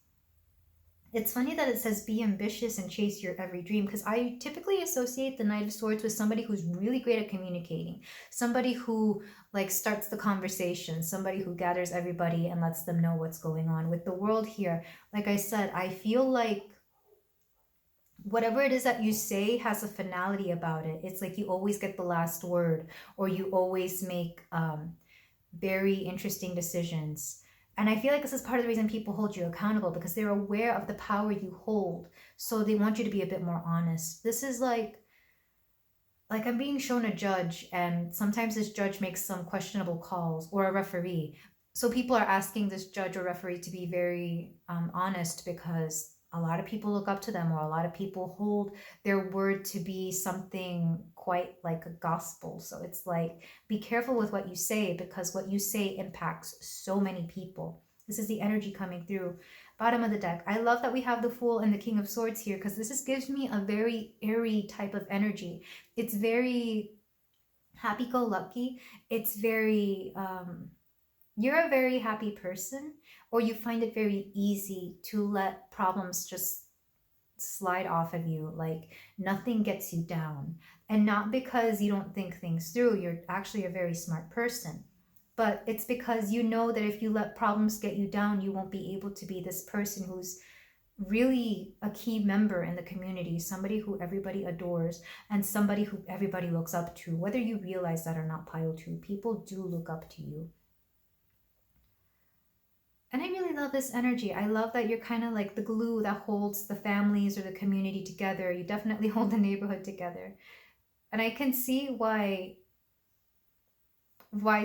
it's funny that it says be ambitious and chase your every dream, because I typically associate the Knight of Swords with somebody who's really great at communicating, somebody who like starts the conversation, somebody who gathers everybody and lets them know what's going on. With the World here, like I said, I feel like whatever it is that you say has a finality about it. It's like you always get the last word, or you always make very interesting decisions. And I feel like this is part of the reason people hold you accountable, because they're aware of the power you hold. So they want you to be a bit more honest. This is like I'm being shown a judge, and sometimes this judge makes some questionable calls, or a referee. So people are asking this judge or referee to be very honest, because a lot of people look up to them, or a lot of people hold their word to be something quite like a gospel. So it's like, be careful with what you say, because what you say impacts so many people. This is the energy coming through. Bottom of the deck. I love that we have the Fool and the King of Swords here, because this gives me a very airy type of energy. It's very happy-go-lucky. It's very, you're a very happy person, or you find it very easy to let problems just slide off of you. Like nothing gets you down. And not because you don't think things through. You're actually a very smart person. But it's because you know that if you let problems get you down, you won't be able to be this person who's really a key member in the community, somebody who everybody adores, and somebody who everybody looks up to. Whether you realize that or not, pile 2, people do look up to you. And I really love this energy. I love that you're kind of like the glue that holds the families or the community together. You definitely hold the neighborhood together. And I can see why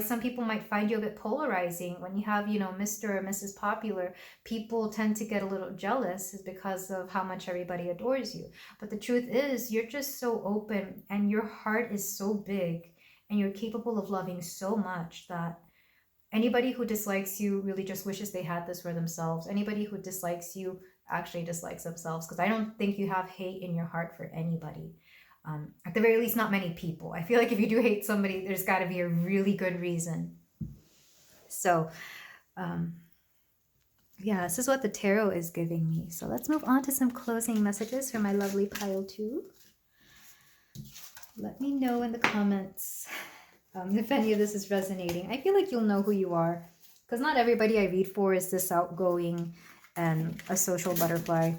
some people might find you a bit polarizing. When you have, you know, Mr. or Mrs. Popular, people tend to get a little jealous, is because of how much everybody adores you. But the truth is, you're just so open, and your heart is so big, and you're capable of loving so much that anybody who dislikes you really just wishes they had this for themselves. Anybody who dislikes you actually dislikes themselves, because I don't think you have hate in your heart for anybody. At the very least, not many people. I feel like if you do hate somebody, there's got to be a really good reason. So, yeah, this is what the tarot is giving me. So let's move on to some closing messages for my lovely pile 2. Let me know in the comments if any of this is resonating. I feel like you'll know who you are, because not everybody I read for is this outgoing and a social butterfly.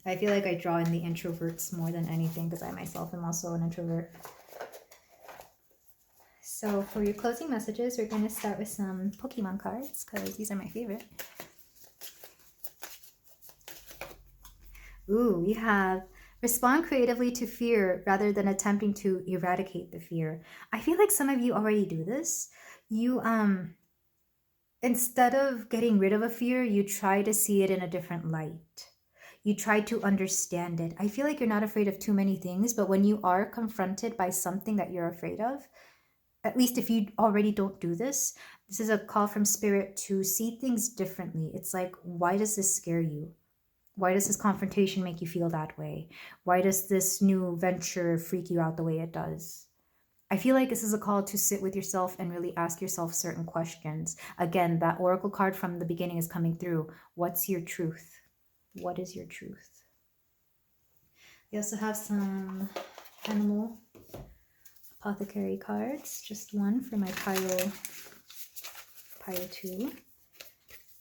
I feel like I draw in the introverts more than anything, because I myself am also an introvert. So for your closing messages, we're going to start with some Pokemon cards, because these are my favorite. Ooh, we have respond creatively to fear rather than attempting to eradicate the fear. I feel like some of you already do this. You, instead of getting rid of a fear, you try to see it in a different light. You try to understand it. I feel like you're not afraid of too many things, but when you are confronted by something that you're afraid of, at least if you already don't do this, this is a call from spirit to see things differently. It's like, why does this scare you? Why does this confrontation make you feel that way? Why does this new venture freak you out the way it does? I feel like this is a call to sit with yourself and really ask yourself certain questions. Again, that oracle card from the beginning is coming through. What's your truth? What is your truth? We also have some animal apothecary cards. Just one for my pile 2.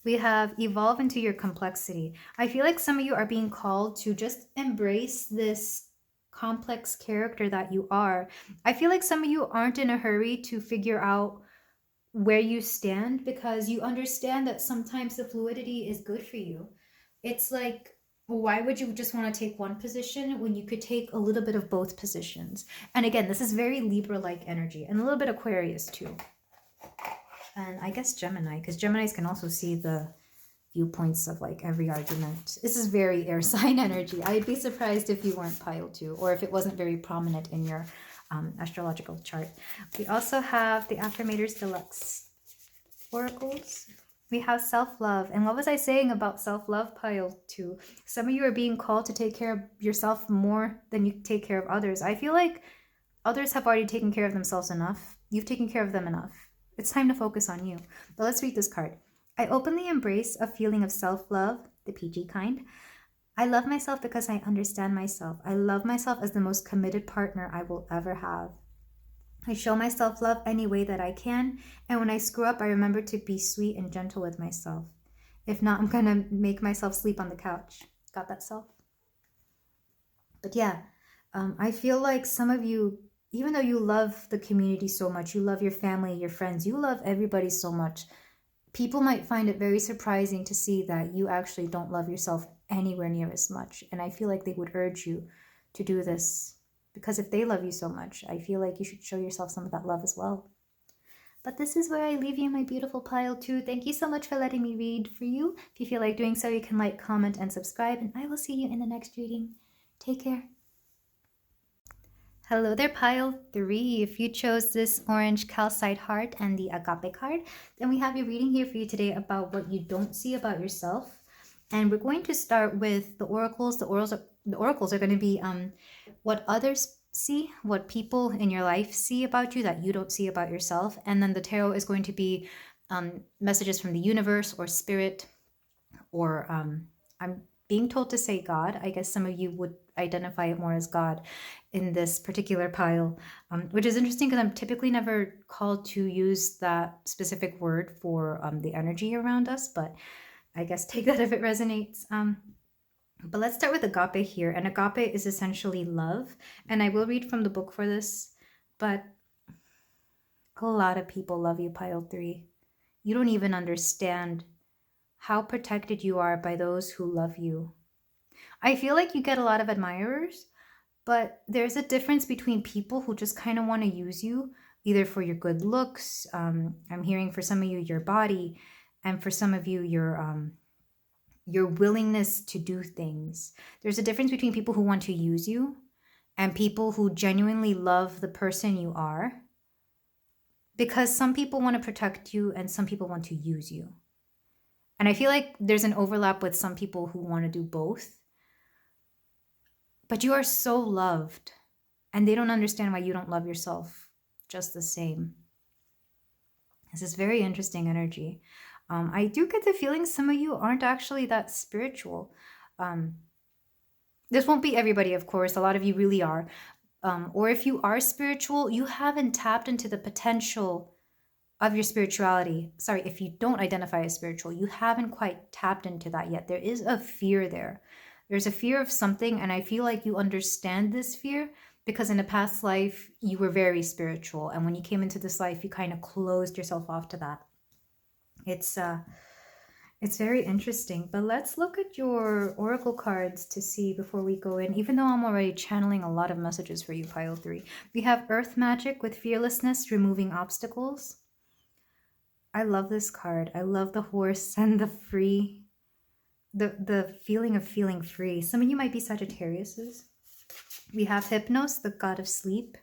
We have evolve into your complexity. I feel like some of you are being called to just embrace this complex character that you are. I feel like some of you aren't in a hurry to figure out where you stand, because you understand that sometimes the fluidity is good for you. It's like, why would you just want to take one position when you could take a little bit of both positions? And again, this is very Libra-like energy, and a little bit Aquarius too. And I guess Gemini, because Geminis can also see the viewpoints of like every argument. This is very air sign energy. I'd be surprised if you weren't pile 2, or if it wasn't very prominent in your astrological chart. We also have the Affirmators Deluxe oracles. We have self-love. And what was I saying about self-love, pile 2? Some of you are being called to take care of yourself more than you take care of others. I feel like others have already taken care of themselves enough. You've taken care of them enough. It's time to focus on you. But let's read this card. I openly embrace a feeling of self-love, the PG kind. I love myself because I understand myself. I love myself as the most committed partner I will ever have. I show myself love any way that I can, and when I screw up, I remember to be sweet and gentle with myself. If not, I'm gonna make myself sleep on the couch. Got that, self? But yeah, I feel like some of you, even though you love the community so much, you love your family, your friends, you love everybody so much, people might find it very surprising to see that you actually don't love yourself anywhere near as much. And I feel like they would urge you to do this, because if they love you so much, I feel like you should show yourself some of that love as well. But this is where I leave you, my beautiful pile 2. Thank you so much for letting me read for you. If you feel like doing so, you can like, comment, and subscribe, and I will see you in the next reading. Take care. Hello there, pile 3. If you chose this orange calcite heart and the Agape card, then we have a reading here for you today about what you don't see about yourself. And we're going to start with the oracles. The oracles are going to be what others see, what people in your life see about you that you don't see about yourself. And then the tarot is going to be messages from the universe or spirit, or I'm being told to say God. I guess some of you would identify it more as God in this particular pile, which is interesting because I'm typically never called to use that specific word for the energy around us, but I guess take that if it resonates. But let's start with Agape here. And Agape is essentially love. And I will read from the book for this, but a lot of people love you, pile 3. You don't even understand how protected you are by those who love you. I feel like you get a lot of admirers, but there's a difference between people who just kind of want to use you, either for your good looks. I'm hearing for some of you, your body, and for some of you, your willingness to do things. There's a difference between people who want to use you and people who genuinely love the person you are, because some people want to protect you and some people want to use you. And I feel like there's an overlap with some people who want to do both. But you are so loved, and they don't understand why you don't love yourself just the same. This is very interesting energy. I do get the feeling some of you aren't actually that spiritual. This won't be everybody, of course. A lot of you really are. Or if you are spiritual, you haven't tapped into the potential of your spirituality. Sorry, if you don't identify as spiritual, you haven't quite tapped into that yet. There is a fear there. There's a fear of something, and I feel like you understand this fear because in a past life you were very spiritual, and when you came into this life you kind of closed yourself off to that. It's very interesting, but let's look at your oracle cards to see before we go in, even though I'm already channeling a lot of messages for you, pile 3. We have earth magic with fearlessness, removing obstacles. I love this card. I love the horse and the free, the feeling of feeling free. Some of you might be Sagittariuses. We have Hypnos, the god of sleep.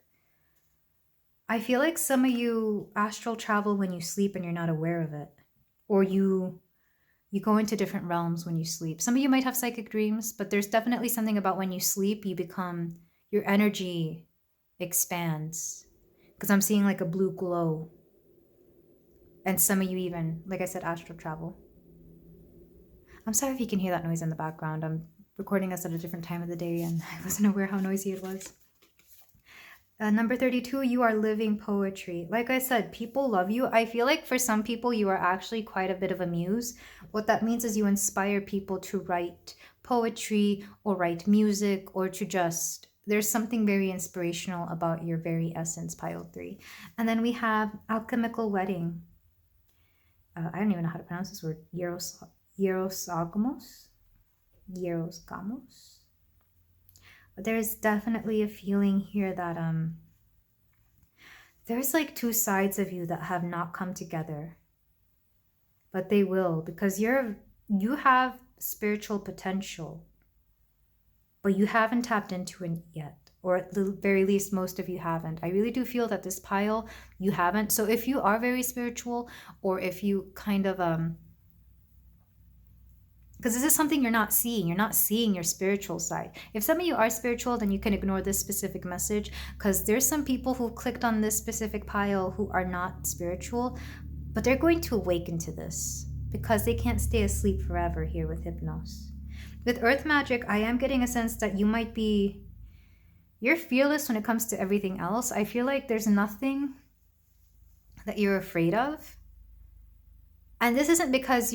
I feel like some of you astral travel when you sleep and you're not aware of it. Or you go into different realms when you sleep. Some of you might have psychic dreams, but there's definitely something about when you sleep, your energy expands. Because I'm seeing like a blue glow. And some of you even, like I said, astral travel. I'm sorry if you can hear that noise in the background. I'm recording this at a different time of the day and I wasn't aware how noisy it was. Number 32, you are living poetry. Like I said, people love you. I feel like for some people, you are actually quite a bit of a muse. What that means is you inspire people to write poetry or write music or to just, there's something very inspirational about your very essence, pile 3. And then we have alchemical wedding. I don't even know how to pronounce this word. Hierosagamos. But there's definitely a feeling here that there's like two sides of you that have not come together, but they will, because you have spiritual potential, but you haven't tapped into it yet, or at the very least most of you haven't. I really do feel that this pile, you haven't. So if you are very spiritual, or if you kind of because this is something you're not seeing. You're not seeing your spiritual side. If some of you are spiritual, then you can ignore this specific message, because there's some people who clicked on this specific pile who are not spiritual, but they're going to awaken to this because they can't stay asleep forever here with Hypnos. With Earth Magic, I am getting a sense that you're fearless when it comes to everything else. I feel like there's nothing that you're afraid of. And this isn't because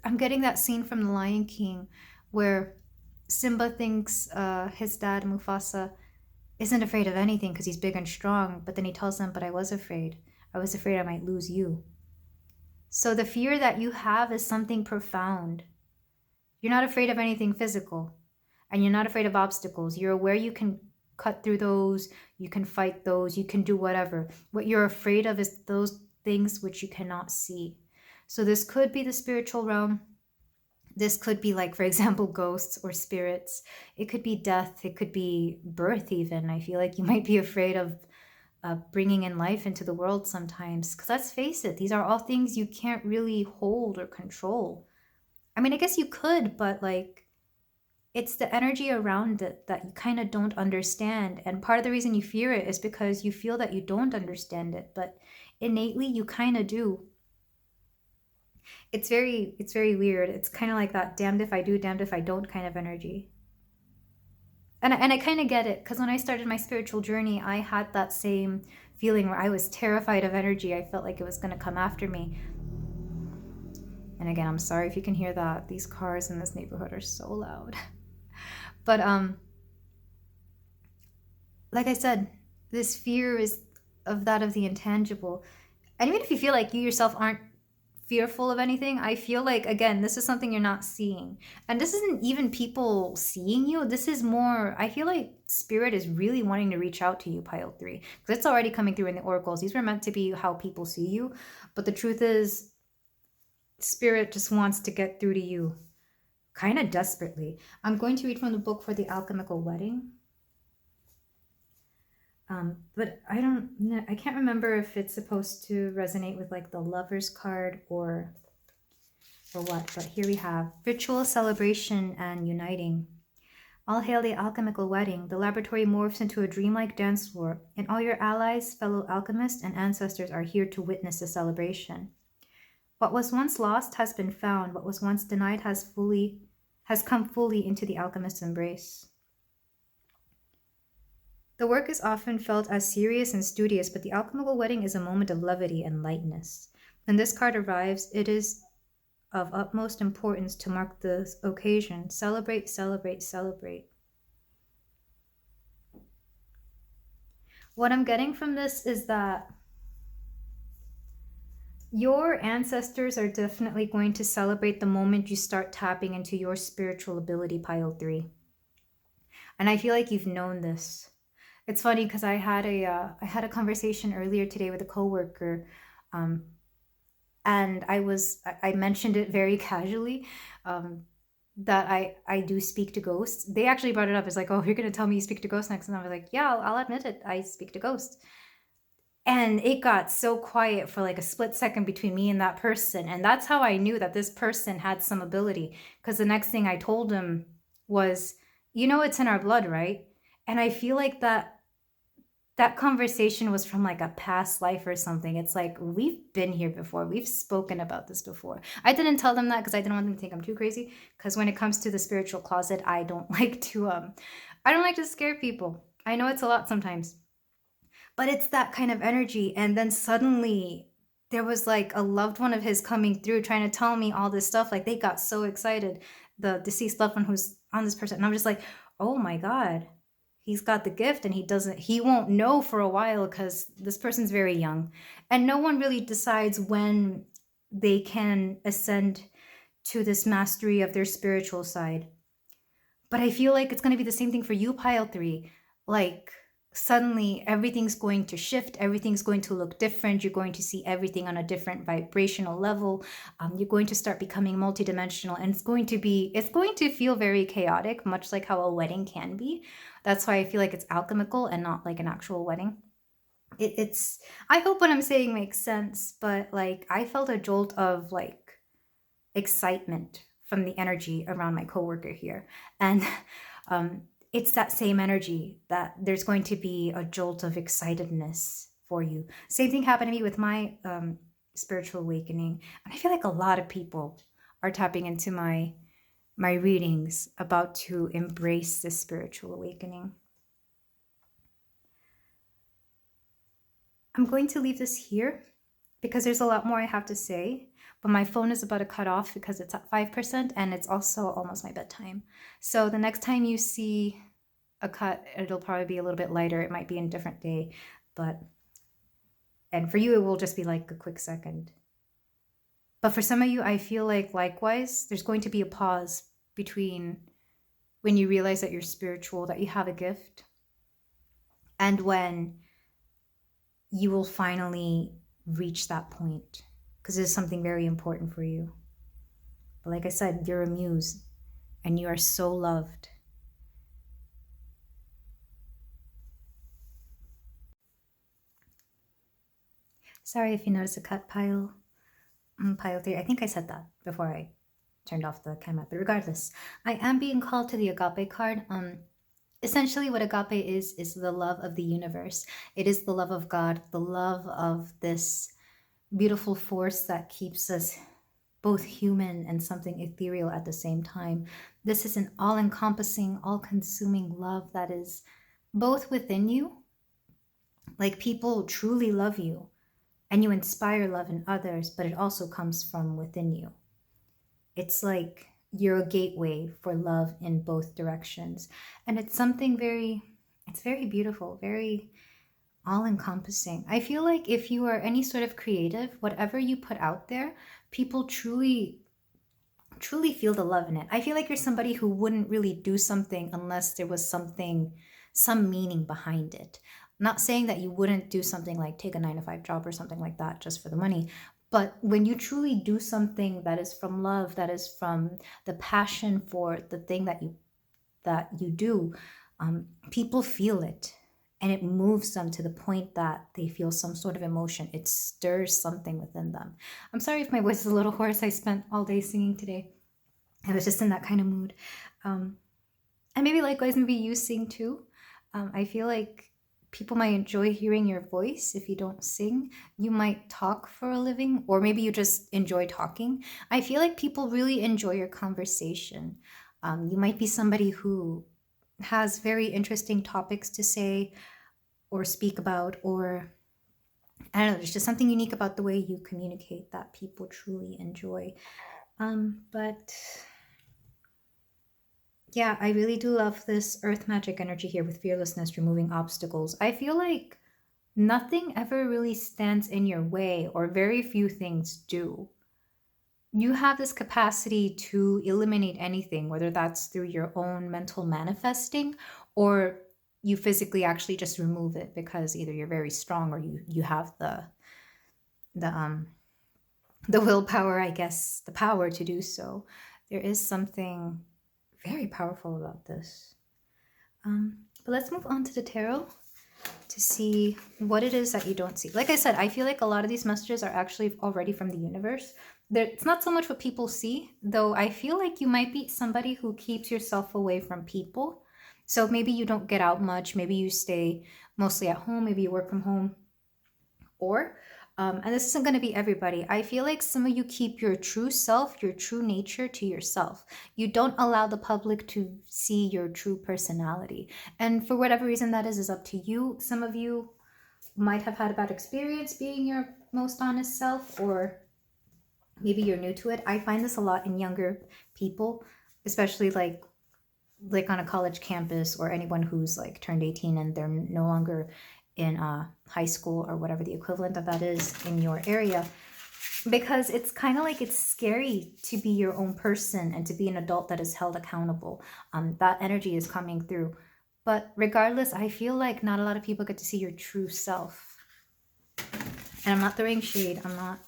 I'm getting that scene from The Lion King where Simba thinks his dad, Mufasa, isn't afraid of anything because he's big and strong, but then he tells him, but I was afraid. I was afraid I might lose you. So the fear that you have is something profound. You're not afraid of anything physical, and you're not afraid of obstacles. You're aware you can cut through those, you can fight those, you can do whatever. What you're afraid of is those things which you cannot see. So this could be the spiritual realm. This could be like, for example, ghosts or spirits. It could be death. It could be birth even. I feel like you might be afraid of bringing in life into the world sometimes. Because let's face it, these are all things you can't really hold or control. I mean, I guess you could, but like, it's the energy around it that you kind of don't understand. And part of the reason you fear it is because you feel that you don't understand it, but innately you kind of do. It's very weird. It's kind of like that damned if I do, damned if I don't kind of energy. And I kind of get it, because when I started my spiritual journey, I had that same feeling where I was terrified of energy. I felt like it was going to come after me. And again, I'm sorry if you can hear that. These cars in this neighborhood are so loud. But like I said, this fear is of the intangible. And even if you feel like you yourself aren't fearful of anything, I feel like, again, this is something you're not seeing. And this isn't even people seeing you. This is more, I feel like spirit is really wanting to reach out to you, pile 3. Because it's already coming through in the oracles. These were meant to be how people see you. But the truth is, spirit just wants to get through to you kind of desperately. I'm going to read from the book for the alchemical wedding. But I can't remember if it's supposed to resonate with like the Lover's card or what, but here we have ritual, celebration, and uniting. All hail the alchemical wedding. The laboratory morphs into a dreamlike dance floor, and all your allies, fellow alchemists, and ancestors are here to witness the celebration. What was once lost has been found. What was once denied has come fully into the alchemist's embrace. The work is often felt as serious and studious, but the alchemical wedding is a moment of levity and lightness. When this card arrives, it is of utmost importance to mark the occasion. Celebrate, celebrate, celebrate. What I'm getting from this is that your ancestors are definitely going to celebrate the moment you start tapping into your spiritual ability, pile 3. And I feel like you've known this. It's funny because I had a conversation earlier today with a coworker, and I mentioned it very casually, that I do speak to ghosts. They actually brought it up. It's like, oh, you're gonna tell me you speak to ghosts next, and I was like, yeah, I'll admit it. I speak to ghosts. And it got so quiet for like a split second between me and that person. And that's how I knew that this person had some ability. Because the next thing I told him was, it's in our blood, right? And I feel like that conversation was from like a past life or something. It's like, we've been here before. We've spoken about this before. I didn't tell them that because I didn't want them to think I'm too crazy. Because when it comes to the spiritual closet, I don't like to scare people. I know it's a lot sometimes. But it's that kind of energy. And then suddenly there was like a loved one of his coming through trying to tell me all this stuff. Like they got so excited, the deceased loved one who's on this person. And I'm just like, oh my God, he's got the gift and he won't know for a while because this person's very young. And no one really decides when they can ascend to this mastery of their spiritual side. But I feel like it's going to be the same thing for you, pile 3. Like, suddenly everything's going to shift, everything's going to look different, you're going to see everything on a different vibrational level, you're going to start becoming multidimensional, and it's going to feel very chaotic, much like how a wedding can be. That's why I feel like it's alchemical and not like an actual wedding. I hope what I'm saying makes sense, but like I felt a jolt of like excitement from the energy around my coworker here, and it's that same energy that there's going to be a jolt of excitedness for you. Same thing happened to me with my spiritual awakening. And I feel like a lot of people are tapping into my readings about to embrace this spiritual awakening. I'm going to leave this here because there's a lot more I have to say, but my phone is about to cut off because it's at 5% and it's also almost my bedtime. So the next time you see a cut, it'll probably be a little bit lighter. It might be in a different day, and for you, it will just be like a quick second. But for some of you, I feel like likewise, there's going to be a pause between when you realize that you're spiritual, that you have a gift, and when you will finally reach that point, because it's something very important for you. But like I said, you're a muse and you are so loved. Sorry if you notice a cut, pile 3. I think I said that before I turned off the camera, but regardless, I am being called to the Agape card. Essentially what Agape is the love of the universe. It is the love of God, the love of this beautiful force that keeps us both human and something ethereal at the same time. This is an all-encompassing, all-consuming love that is both within you, like people truly love you, and you inspire love in others, but it also comes from within you. It's like you're a gateway for love in both directions. And it's something it's very beautiful, very all-encompassing. I feel like if you are any sort of creative, whatever you put out there, people truly feel the love in it. I feel like you're somebody who wouldn't really do something unless there was some meaning behind it. Not saying that you wouldn't do something like take a 9-to-5 job or something like that just for the money, but when you truly do something that is from love, that is from the passion for the thing that you do, people feel it, and it moves them to the point that they feel some sort of emotion. It stirs something within them. I'm sorry if my voice is a little hoarse. I spent all day singing today. I was just in that kind of mood. And maybe likewise, maybe you sing too. I feel like people might enjoy hearing your voice if you don't sing. You might talk for a living, or maybe you just enjoy talking. I feel like people really enjoy your conversation. You might be somebody who has very interesting topics to say or speak about, or I don't know, there's just something unique about the way you communicate that people truly enjoy. But yeah, I really do love this earth magic energy here with fearlessness, removing obstacles. I feel like nothing ever really stands in your way, or very few things do. You have this capacity to eliminate anything, whether that's through your own mental manifesting or you physically actually just remove it because either you're very strong or you have the the willpower, I guess, the power to do so. There is something very powerful about this. But let's move on to the tarot to see what it is that you don't see. Like I said, I feel like a lot of these messages are actually already from the universe. It's not so much what people see, though I feel like you might be somebody who keeps yourself away from people. So maybe you don't get out much, maybe you stay mostly at home, maybe you work from home, or and this isn't going to be everybody. I feel like some of you keep your true self, your true nature to yourself. You don't allow the public to see your true personality. And for whatever reason that is up to you. Some of you might have had a bad experience being your most honest self, or maybe you're new to it. I find this a lot in younger people, especially like on a college campus, or anyone who's like turned 18 and they're no longer in high school or whatever the equivalent of that is in your area, because it's kind of like it's scary to be your own person and to be an adult that is held accountable. That energy is coming through. But regardless, I feel like not a lot of people get to see your true self. And I'm not throwing shade. I'm not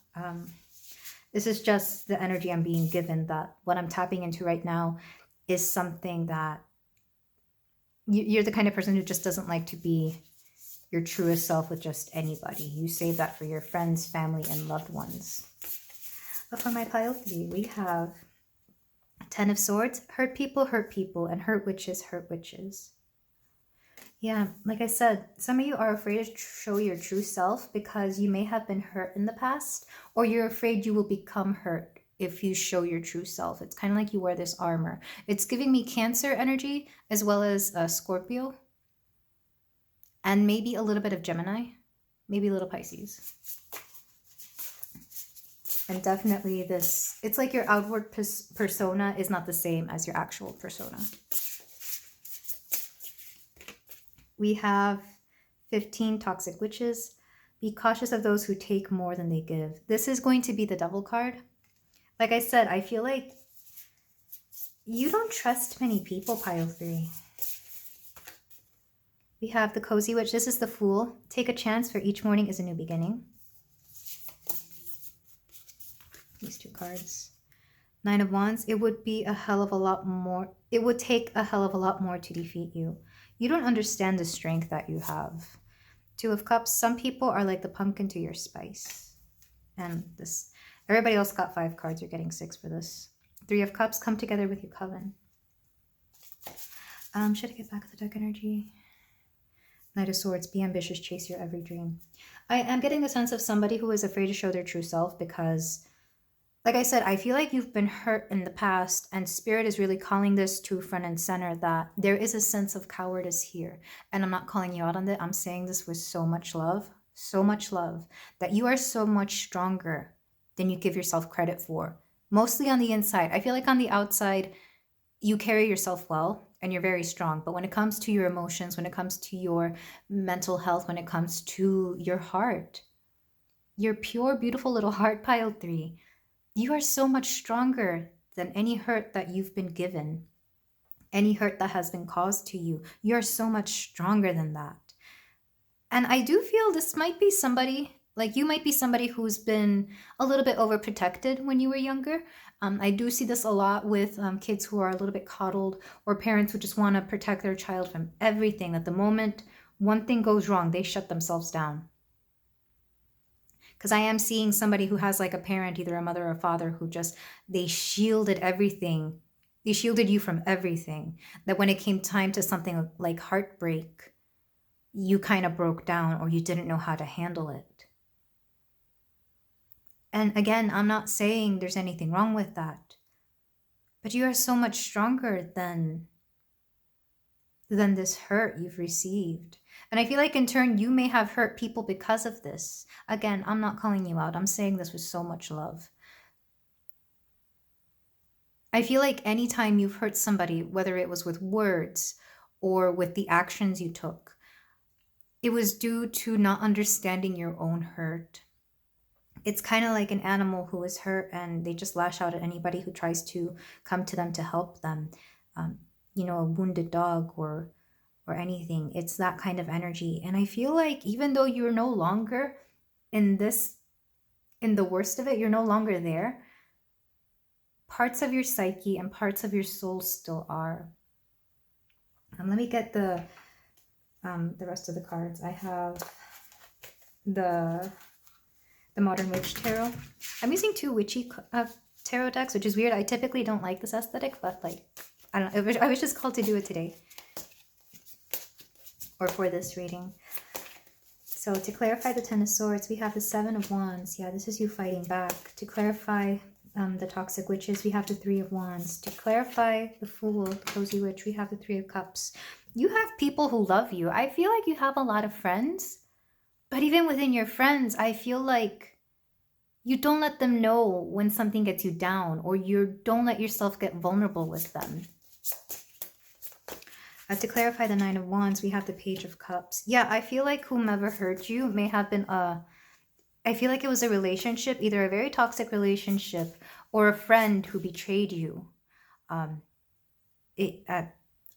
this is just the energy I'm being given, that what I'm tapping into right now is something that you're the kind of person who just doesn't like to be your truest self with just anybody. You save that for your friends, family, and loved ones. But for my pile 3, we have 10 of Swords, hurt people, and hurt witches, hurt witches. Yeah, like I said, some of you are afraid to show your true self because you may have been hurt in the past, or you're afraid you will become hurt if you show your true self. It's kind of like you wear this armor. It's giving me Cancer energy as well as Scorpio, and maybe a little bit of Gemini, maybe a little Pisces. And definitely this, it's like your outward persona is not the same as your actual persona. We have 15 toxic witches. Be cautious of those who take more than they give. This is going to be the Devil card. Like I said, I feel like you don't trust many people, pile 3. We have the Cozy Witch. This is the Fool. Take a chance, for each morning is a new beginning. These 2 cards. 9 of Wands. It would be a hell of a lot more. It would take a hell of a lot more to defeat you. You don't understand the strength that you have. 2 of Cups. Some people are like the pumpkin to your spice. And this, everybody else got 5 cards. You're getting 6 for this. 3 of Cups. Come together with your coven. Should I get back to the deck energy? Knight of Swords. Be ambitious. Chase your every dream. I am getting the sense of somebody who is afraid to show their true self because, like I said, I feel like you've been hurt in the past, and Spirit is really calling this to front and center, that there is a sense of cowardice here. And I'm not calling you out on it. I'm saying this with so much love, that you are so much stronger than you give yourself credit for. Mostly on the inside. I feel like on the outside, you carry yourself well and you're very strong. But when it comes to your emotions, when it comes to your mental health, when it comes to your heart, your pure, beautiful little heart, pile 3, you are so much stronger than any hurt that you've been given, any hurt that has been caused to you. You're so much stronger than that. And I do feel this might be somebody, like you might be somebody who's been a little bit overprotected when you were younger. I do see this a lot with kids who are a little bit coddled, or parents who just want to protect their child from everything. At the moment one thing goes wrong, they shut themselves down. Because I am seeing somebody who has like a parent, either a mother or a father, who just, they shielded everything. They shielded you from everything. That when it came time to something like heartbreak, you kind of broke down, or you didn't know how to handle it. And again, I'm not saying there's anything wrong with that. But you are so much stronger than than this hurt you've received. And I feel like in turn, you may have hurt people because of this. Again, I'm not calling you out. I'm saying this with so much love. I feel like anytime you've hurt somebody, whether it was with words or with the actions you took, it was due to not understanding your own hurt. It's kind of like an animal who is hurt and they just lash out at anybody who tries to come to them to help them. A wounded dog or anything. It's that kind of energy. And I feel like even though you're no longer in the worst of it, you're no longer there, parts of your psyche and parts of your soul still are. Let me get the rest of the cards. I have the Modern Witch Tarot. I'm using 2 witchy tarot decks, which is weird. I typically don't like this aesthetic, but like, I don't know. I was just called to do it today. Or for this reading. So to clarify the Ten of Swords, we have the Seven of Wands. Yeah, this is you fighting back. To clarify the Toxic Witches, we have the Three of Wands. To clarify the Fool, the Cozy Witch, we have the Three of Cups. You have people who love you. I feel like you have a lot of friends. But even within your friends, I feel like you don't let them know when something gets you down, or you don't let yourself get vulnerable with them. To clarify the Nine of Wands, we have the Page of Cups. Yeah, I feel like whomever hurt you may have been I feel like it was a relationship, either a very toxic relationship or a friend who betrayed you. I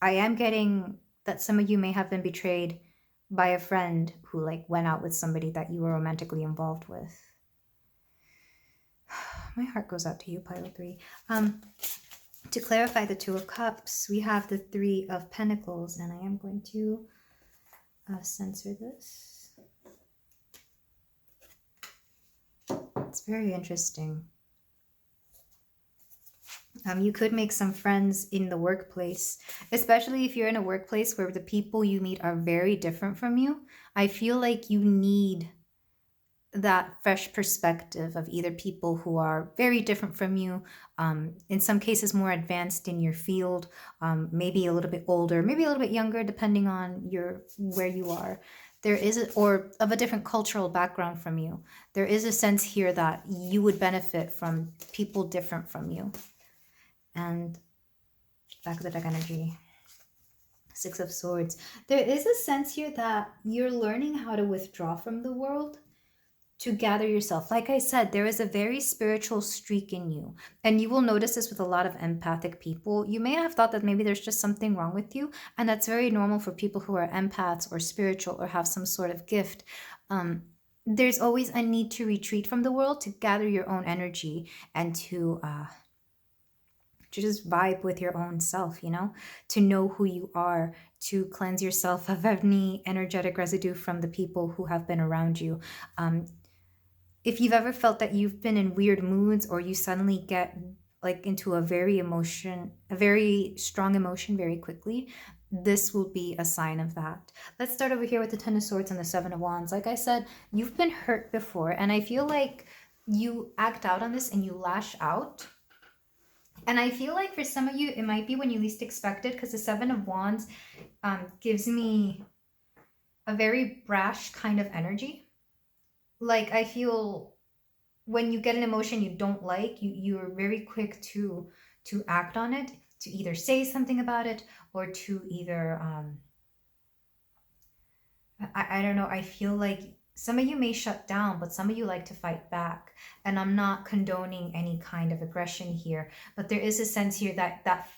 am getting that some of you may have been betrayed by a friend who like went out with somebody that you were romantically involved with. My heart goes out to you, Pile 3. To clarify the Two of Cups, we have the Three of Pentacles, and I am going to censor this. It's very interesting. You could make some friends in the workplace, especially if you're in a workplace where the people you meet are very different from you. I feel like you need that fresh perspective of either people who are very different from you, in some cases more advanced in your field, maybe a little bit older, maybe a little bit younger, depending on where you are. Or of a different cultural background from you. There is a sense here that you would benefit from people different from you. And back of the deck energy. Six of Swords. There is a sense here that you're learning how to withdraw from the world to gather yourself. Like I said, there is a very spiritual streak in you. And you will notice this with a lot of empathic people. You may have thought that maybe there's just something wrong with you. And that's very normal for people who are empaths or spiritual or have some sort of gift. There's always a need to retreat from the world to gather your own energy and to just vibe with your own self, to know who you are, to cleanse yourself of any energetic residue from the people who have been around you. If you've ever felt that you've been in weird moods, or you suddenly get like into a very strong emotion very quickly, this will be a sign of that. Let's start over here with the Ten of Swords and the Seven of Wands. Like I said, you've been hurt before, and I feel like you act out on this and you lash out. And I feel like for some of you, it might be when you least expect it, because the Seven of Wands gives me a very brash kind of energy. Like, I feel when you get an emotion you don't like, you're very quick to act on it, to either say something about it, or to either, I don't know, I feel like some of you may shut down, but some of you like to fight back. And I'm not condoning any kind of aggression here, but there is a sense here that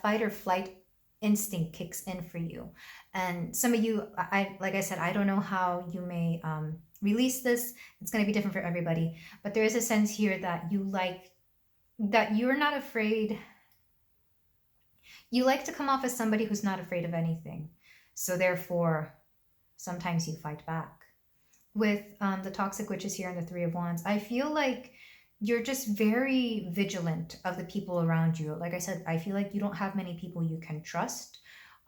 fight or flight instinct kicks in for you. And some of you, like I said, I don't know how you may release this. It's going to be different for everybody, but there is a sense here that you're not afraid. You like to come off as somebody who's not afraid of anything. So therefore, sometimes you fight back. With the Toxic Witches here and the Three of Wands, I feel like you're just very vigilant of the people around you. Like I said, I feel like you don't have many people you can trust.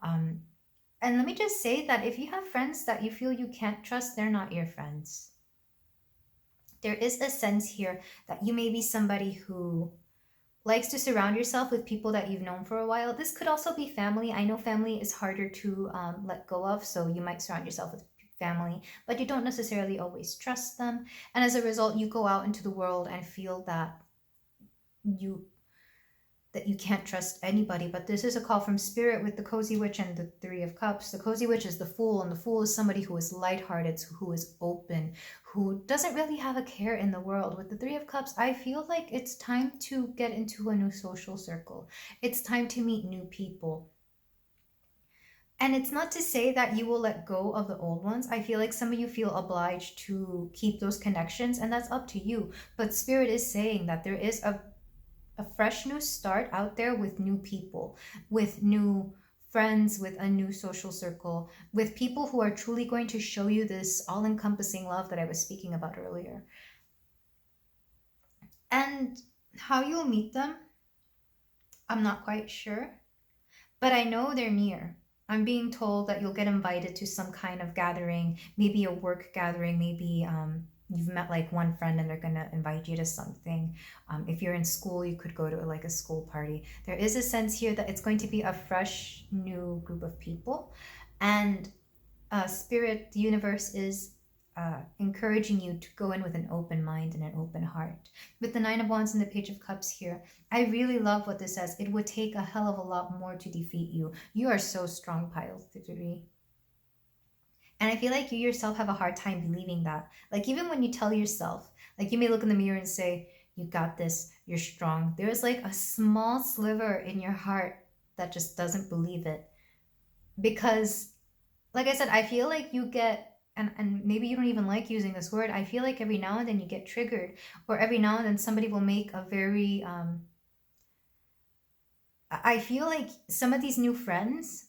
And let me just say that if you have friends that you feel you can't trust, they're not your friends. There is a sense here that you may be somebody who likes to surround yourself with people that you've known for a while. This could also be family. I know family is harder to let go of, so you might surround yourself with family, but you don't necessarily always trust them. And as a result, you go out into the world and feel you that you can't trust anybody. But this is a call from spirit with the cozy witch and the Three of Cups. The cozy witch is the fool, and the fool is somebody who is lighthearted, who is open, who doesn't really have a care in the world. With the Three of Cups, I feel like it's time to get into a new social circle. It's time to meet new people. And it's not to say that you will let go of the old ones. I feel like some of you feel obliged to keep those connections, and that's up to you. But Spirit is saying that there is a fresh new start out there with new people, with new friends, with a new social circle, with people who are truly going to show you this all-encompassing love that I was speaking about earlier. And how you'll meet them, I'm not quite sure, but I know they're near. I'm being told that you'll get invited to some kind of gathering, maybe a work gathering, maybe you've met like one friend and they're going to invite you to something. If you're in school, you could go to like a school party. There is a sense here that it's going to be a fresh new group of people. And Spirit, the universe is encouraging you to go in with an open mind and an open heart. With the Nine of Wands and the Page of Cups here, I really love what this says. It would take a hell of a lot more to defeat you. You are so strong, Pile 3. And I feel like you yourself have a hard time believing that. Like even when you tell yourself, like you may look in the mirror and say, you got this, you're strong. There's like a small sliver in your heart that just doesn't believe it. Because, like I said, I feel like you get, and maybe you don't even like using this word, I feel like every now and then you get triggered, or every now and then somebody will make a very, I feel like some of these new friends,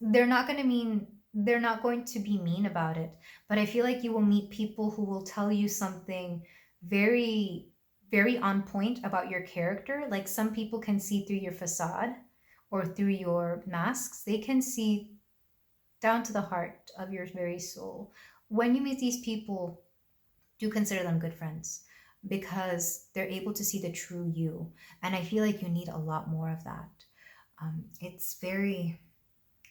they're not going to mean, they're not going to be mean about it, but I feel like you will meet people who will tell you something very, very on point about your character. Like some people can see through your facade or through your masks. They can see down to the heart of your very soul. When you meet these people, do consider them good friends because they're able to see the true you. And I feel like you need a lot more of that. It's very,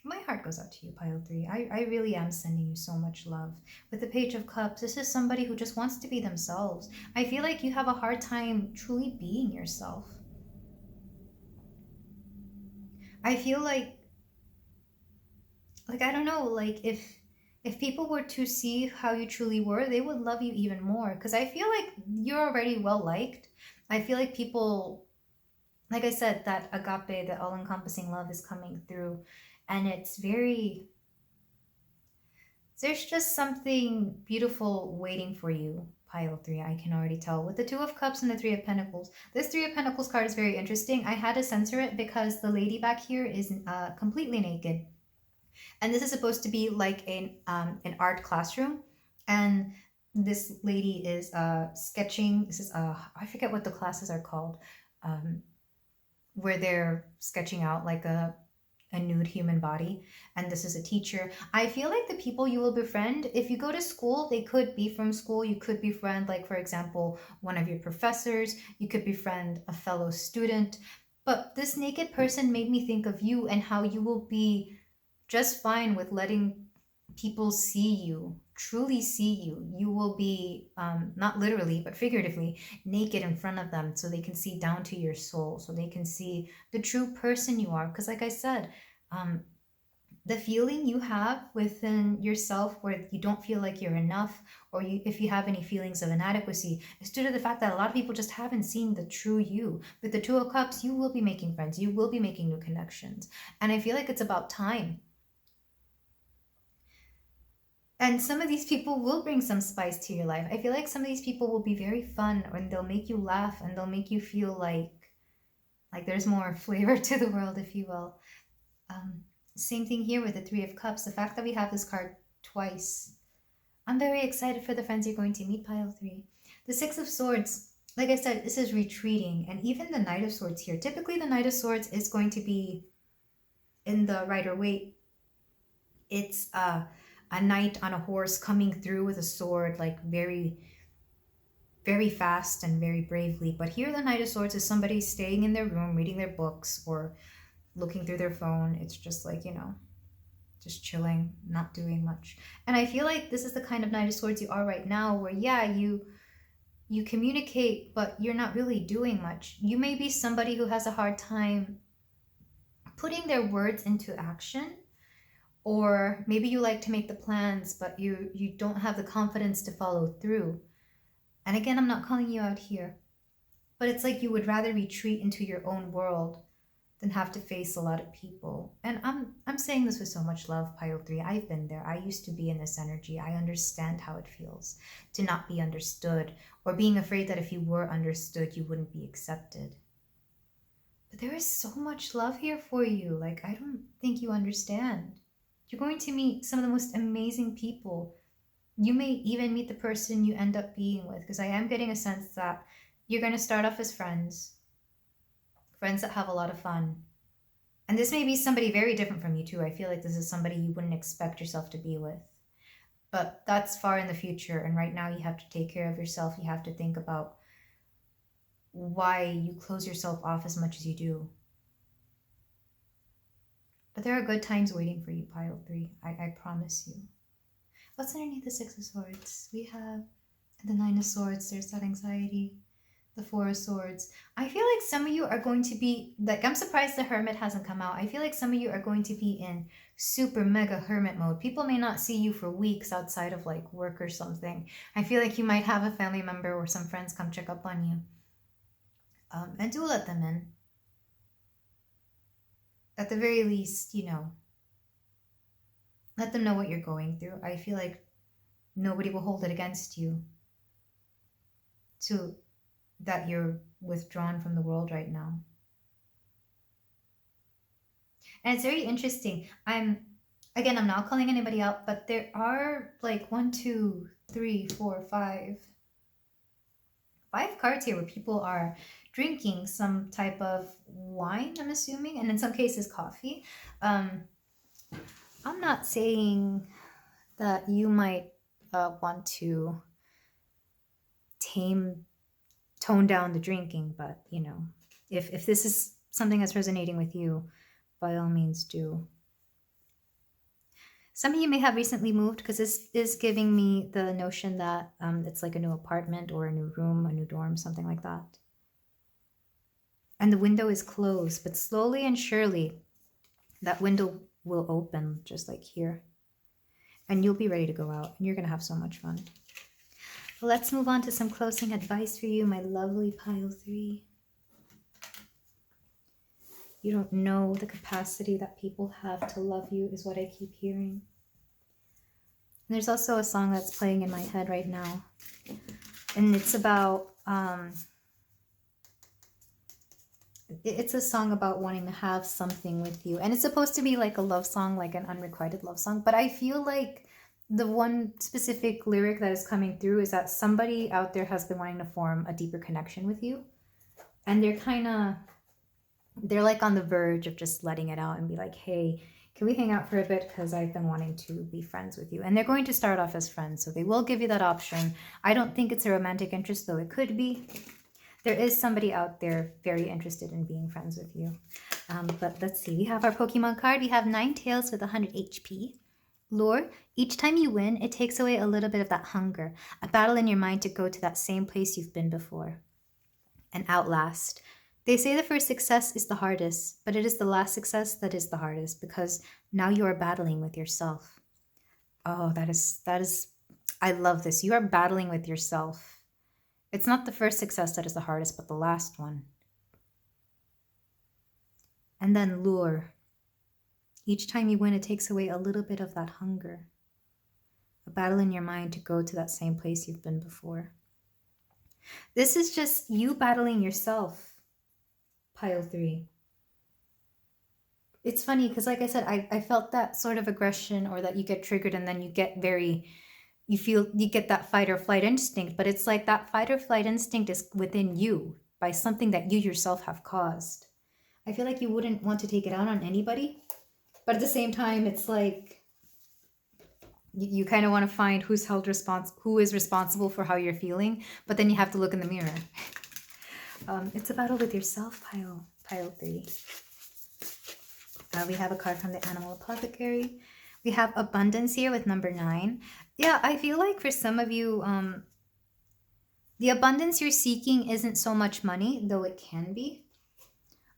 my heart goes out to you, Pile 3. I really am sending you so much love. With the Page of Cups, this is somebody who just wants to be themselves. I feel like you have a hard time truly being yourself. I feel like I don't know, like if people were to see how you truly were, they would love you even more because I feel like you're already well liked. I feel like people, like I said, that agape, the all-encompassing love is coming through, and it's very, there's just something beautiful waiting for you, Pile 3. I can already tell. With the Two of Cups and the Three of Pentacles, this Three of Pentacles card is very interesting. I had to censor it because the lady back here is completely naked. And this is supposed to be like an art classroom, and this lady is sketching. This is I forget what the classes are called, where they're sketching out like a nude human body, and this is a teacher. I feel like the people you will befriend, if you go to school, they could be from school. You could befriend, like for example, one of your professors. You could befriend a fellow student. But this naked person made me think of you and how you will be just fine with letting people see you, truly see you. You will be, not literally, but figuratively, naked in front of them so they can see down to your soul, so they can see the true person you are. Because like I said, the feeling you have within yourself where you don't feel like you're enough, or if you have any feelings of inadequacy, is due to the fact that a lot of people just haven't seen the true you. With the Two of Cups, you will be making friends. You will be making new connections. And I feel like it's about time. And some of these people will bring some spice to your life. I feel like some of these people will be very fun, and they'll make you laugh, and they'll make you feel like there's more flavor to the world, if you will. Same thing here with the Three of Cups. The fact that we have this card twice. I'm very excited for the friends you're going to meet, Pile 3. The Six of Swords. Like I said, this is retreating. And even the Knight of Swords here. Typically, the Knight of Swords is going to be in the Rider-Waite. It's a knight on a horse coming through with a sword, like very very fast and very bravely. But here the Knight of Swords is somebody staying in their room, reading their books or looking through their phone. It's just like, you know, just chilling, not doing much. And I feel like this is the kind of Knight of Swords you are right now, where yeah, you communicate, but you're not really doing much. You may be somebody who has a hard time putting their words into action, or maybe you like to make the plans, but you don't have the confidence to follow through. And again, I'm not calling you out here, but it's like you would rather retreat into your own world than have to face a lot of people. And I'm saying this with so much love, Pile 3. I've been there. I used to be in this energy. I understand how it feels to not be understood, or being afraid that if you were understood, you wouldn't be accepted. But there is so much love here for you. Like, I don't think you understand. You're going to meet some of the most amazing people. You may even meet the person you end up being with, because I am getting a sense that you're going to start off as friends that have a lot of fun. And this may be somebody very different from you too. I feel like this is somebody you wouldn't expect yourself to be with. But that's far in the future, and right now you have to take care of yourself. You have to think about why you close yourself off as much as you do. But there are good times waiting for you, Pile 3. I promise you. What's underneath the Six of Swords? We have the Nine of Swords. There's that anxiety. The Four of Swords. I feel like some of you are going to be, like, I'm surprised the Hermit hasn't come out. I feel like some of you are going to be in super mega hermit mode. People may not see you for weeks outside of like work or something. I feel like you might have a family member or some friends come check up on you. And do let them in. At the very least, you know, let them know what you're going through. I feel like nobody will hold it against you to that you're withdrawn from the world right now. And it's very interesting. I'm not calling anybody out, but there are like 1, 2, 3, 4, 5 cards here where people are drinking some type of wine, I'm assuming, and in some cases coffee. I'm not saying that you might want to tone down the drinking, but you know, if this is something that's resonating with you, by all means do. Some of you may have recently moved, because this is giving me the notion that it's like a new apartment or a new room, a new dorm, something like that. And the window is closed, but slowly and surely that window will open, just like here. And you'll be ready to go out, and you're going to have so much fun. Let's move on to some closing advice for you, my lovely Pile 3. You don't know the capacity that people have to love you, is what I keep hearing. And there's also a song that's playing in my head right now. And it's about, it's a song about wanting to have something with you. And it's supposed to be like a love song, like an unrequited love song. But I feel like the one specific lyric that is coming through is that somebody out there has been wanting to form a deeper connection with you. And they're like on the verge of just letting it out and be like, hey, can we hang out for a bit? Because I've been wanting to be friends with you. And they're going to start off as friends, so they will give you that option. I don't think it's a romantic interest, though it could be. There is somebody out there very interested in being friends with you. But let's see. We have our Pokemon card. We have 9 tails with 100 HP. Lure, each time you win, it takes away a little bit of that hunger, a battle in your mind to go to that same place you've been before. And Outlast. They say the first success is the hardest, but it is the last success that is the hardest, because now you are battling with yourself. Oh, that is, I love this. You are battling with yourself. It's not the first success that is the hardest, but the last one. And then Lure. Each time you win, it takes away a little bit of that hunger. A battle in your mind to go to that same place you've been before. This is just you battling yourself, Pile 3. It's funny because, like I said, I felt that sort of aggression, or that you get triggered and then you get you get that fight or flight instinct, but it's like that fight or flight instinct is within you by something that you yourself have caused. I feel like you wouldn't want to take it out on anybody, but at the same time, it's like You kind of want to find who is responsible for how you're feeling, but then you have to look in the mirror. It's a battle with yourself, pile 3. We have a card from the Animal Apothecary. We have abundance here with number 9. Yeah, I feel like for some of you, the abundance you're seeking isn't so much money, though it can be.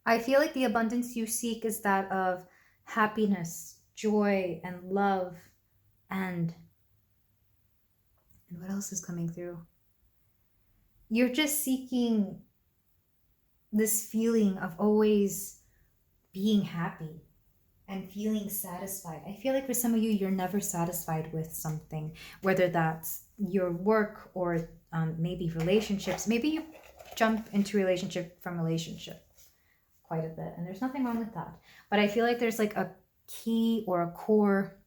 I feel like the abundance you seek is that of happiness, joy, and love, and what else is coming through? You're just seeking this feeling of always being happy and feeling satisfied. I feel like for some of you, you're never satisfied with something, whether that's your work or maybe relationships. Maybe you jump into relationship from relationship quite a bit, and there's nothing wrong with that. But I feel like there's like a key or a core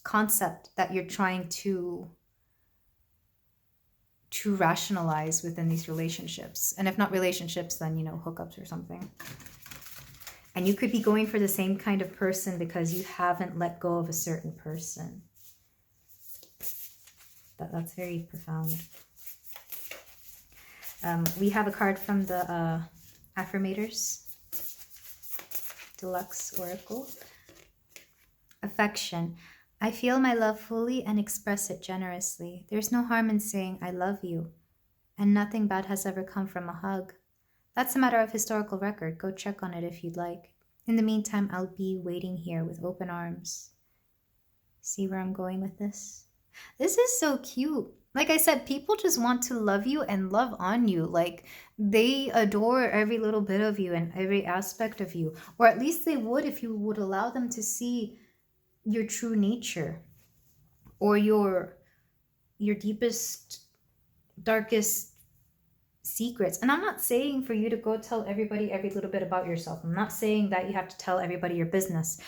concept that you're trying to rationalize within these relationships. And if not relationships, then, you know, hookups or something. And you could be going for the same kind of person because you haven't let go of a certain person. That's very profound. We have a card from the Affirmators Deluxe Oracle. Affection. I feel my love fully and express it generously. There's no harm in saying I love you, and nothing bad has ever come from a hug. That's a matter of historical record. Go check on it if you'd like. In the meantime, I'll be waiting here with open arms. See where I'm going with this? This is so cute. Like I said, people just want to love you and love on you. Like, they adore every little bit of you and every aspect of you. Or at least they would if you would allow them to see your true nature or your deepest, darkest secrets. And I'm not saying for you to go tell everybody every little bit about yourself. I'm not saying that you have to tell everybody your business,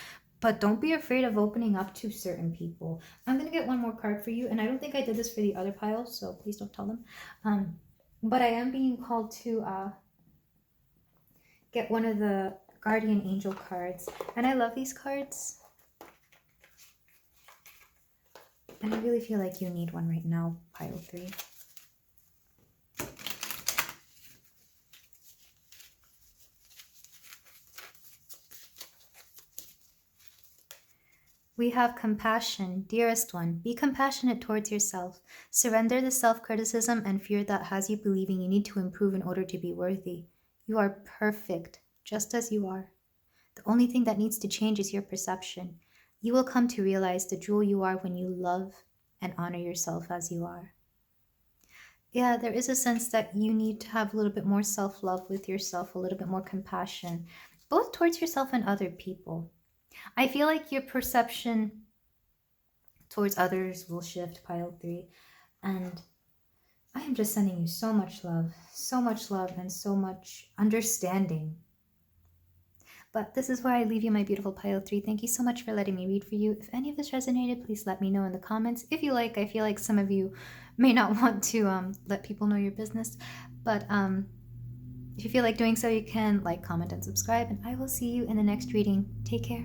but don't be afraid of opening up to certain people. I'm going to get one more card for you, and I don't think I did this for the other pile, so please don't tell them. But I am being called to get one of the Guardian Angel cards, and I love these cards. And I really feel like you need one right now, pile 3. We have compassion. Dearest one, be compassionate towards yourself. Surrender the self-criticism and fear that has you believing you need to improve in order to be worthy. You are perfect, just as you are. The only thing that needs to change is your perception. You will come to realize the jewel you are when you love and honor yourself as you are. Yeah, there is a sense that you need to have a little bit more self-love with yourself, a little bit more compassion, both towards yourself and other people. I feel like your perception towards others will shift, pile 3. And I am just sending you so much love, and so much understanding. But this is where I leave you, my beautiful pile 3. Thank you so much for letting me read for you. If any of this resonated, please let me know in the comments. If you like, I feel like some of you may not want to let people know your business. But if you feel like doing so, you can like, comment, and subscribe. And I will see you in the next reading. Take care.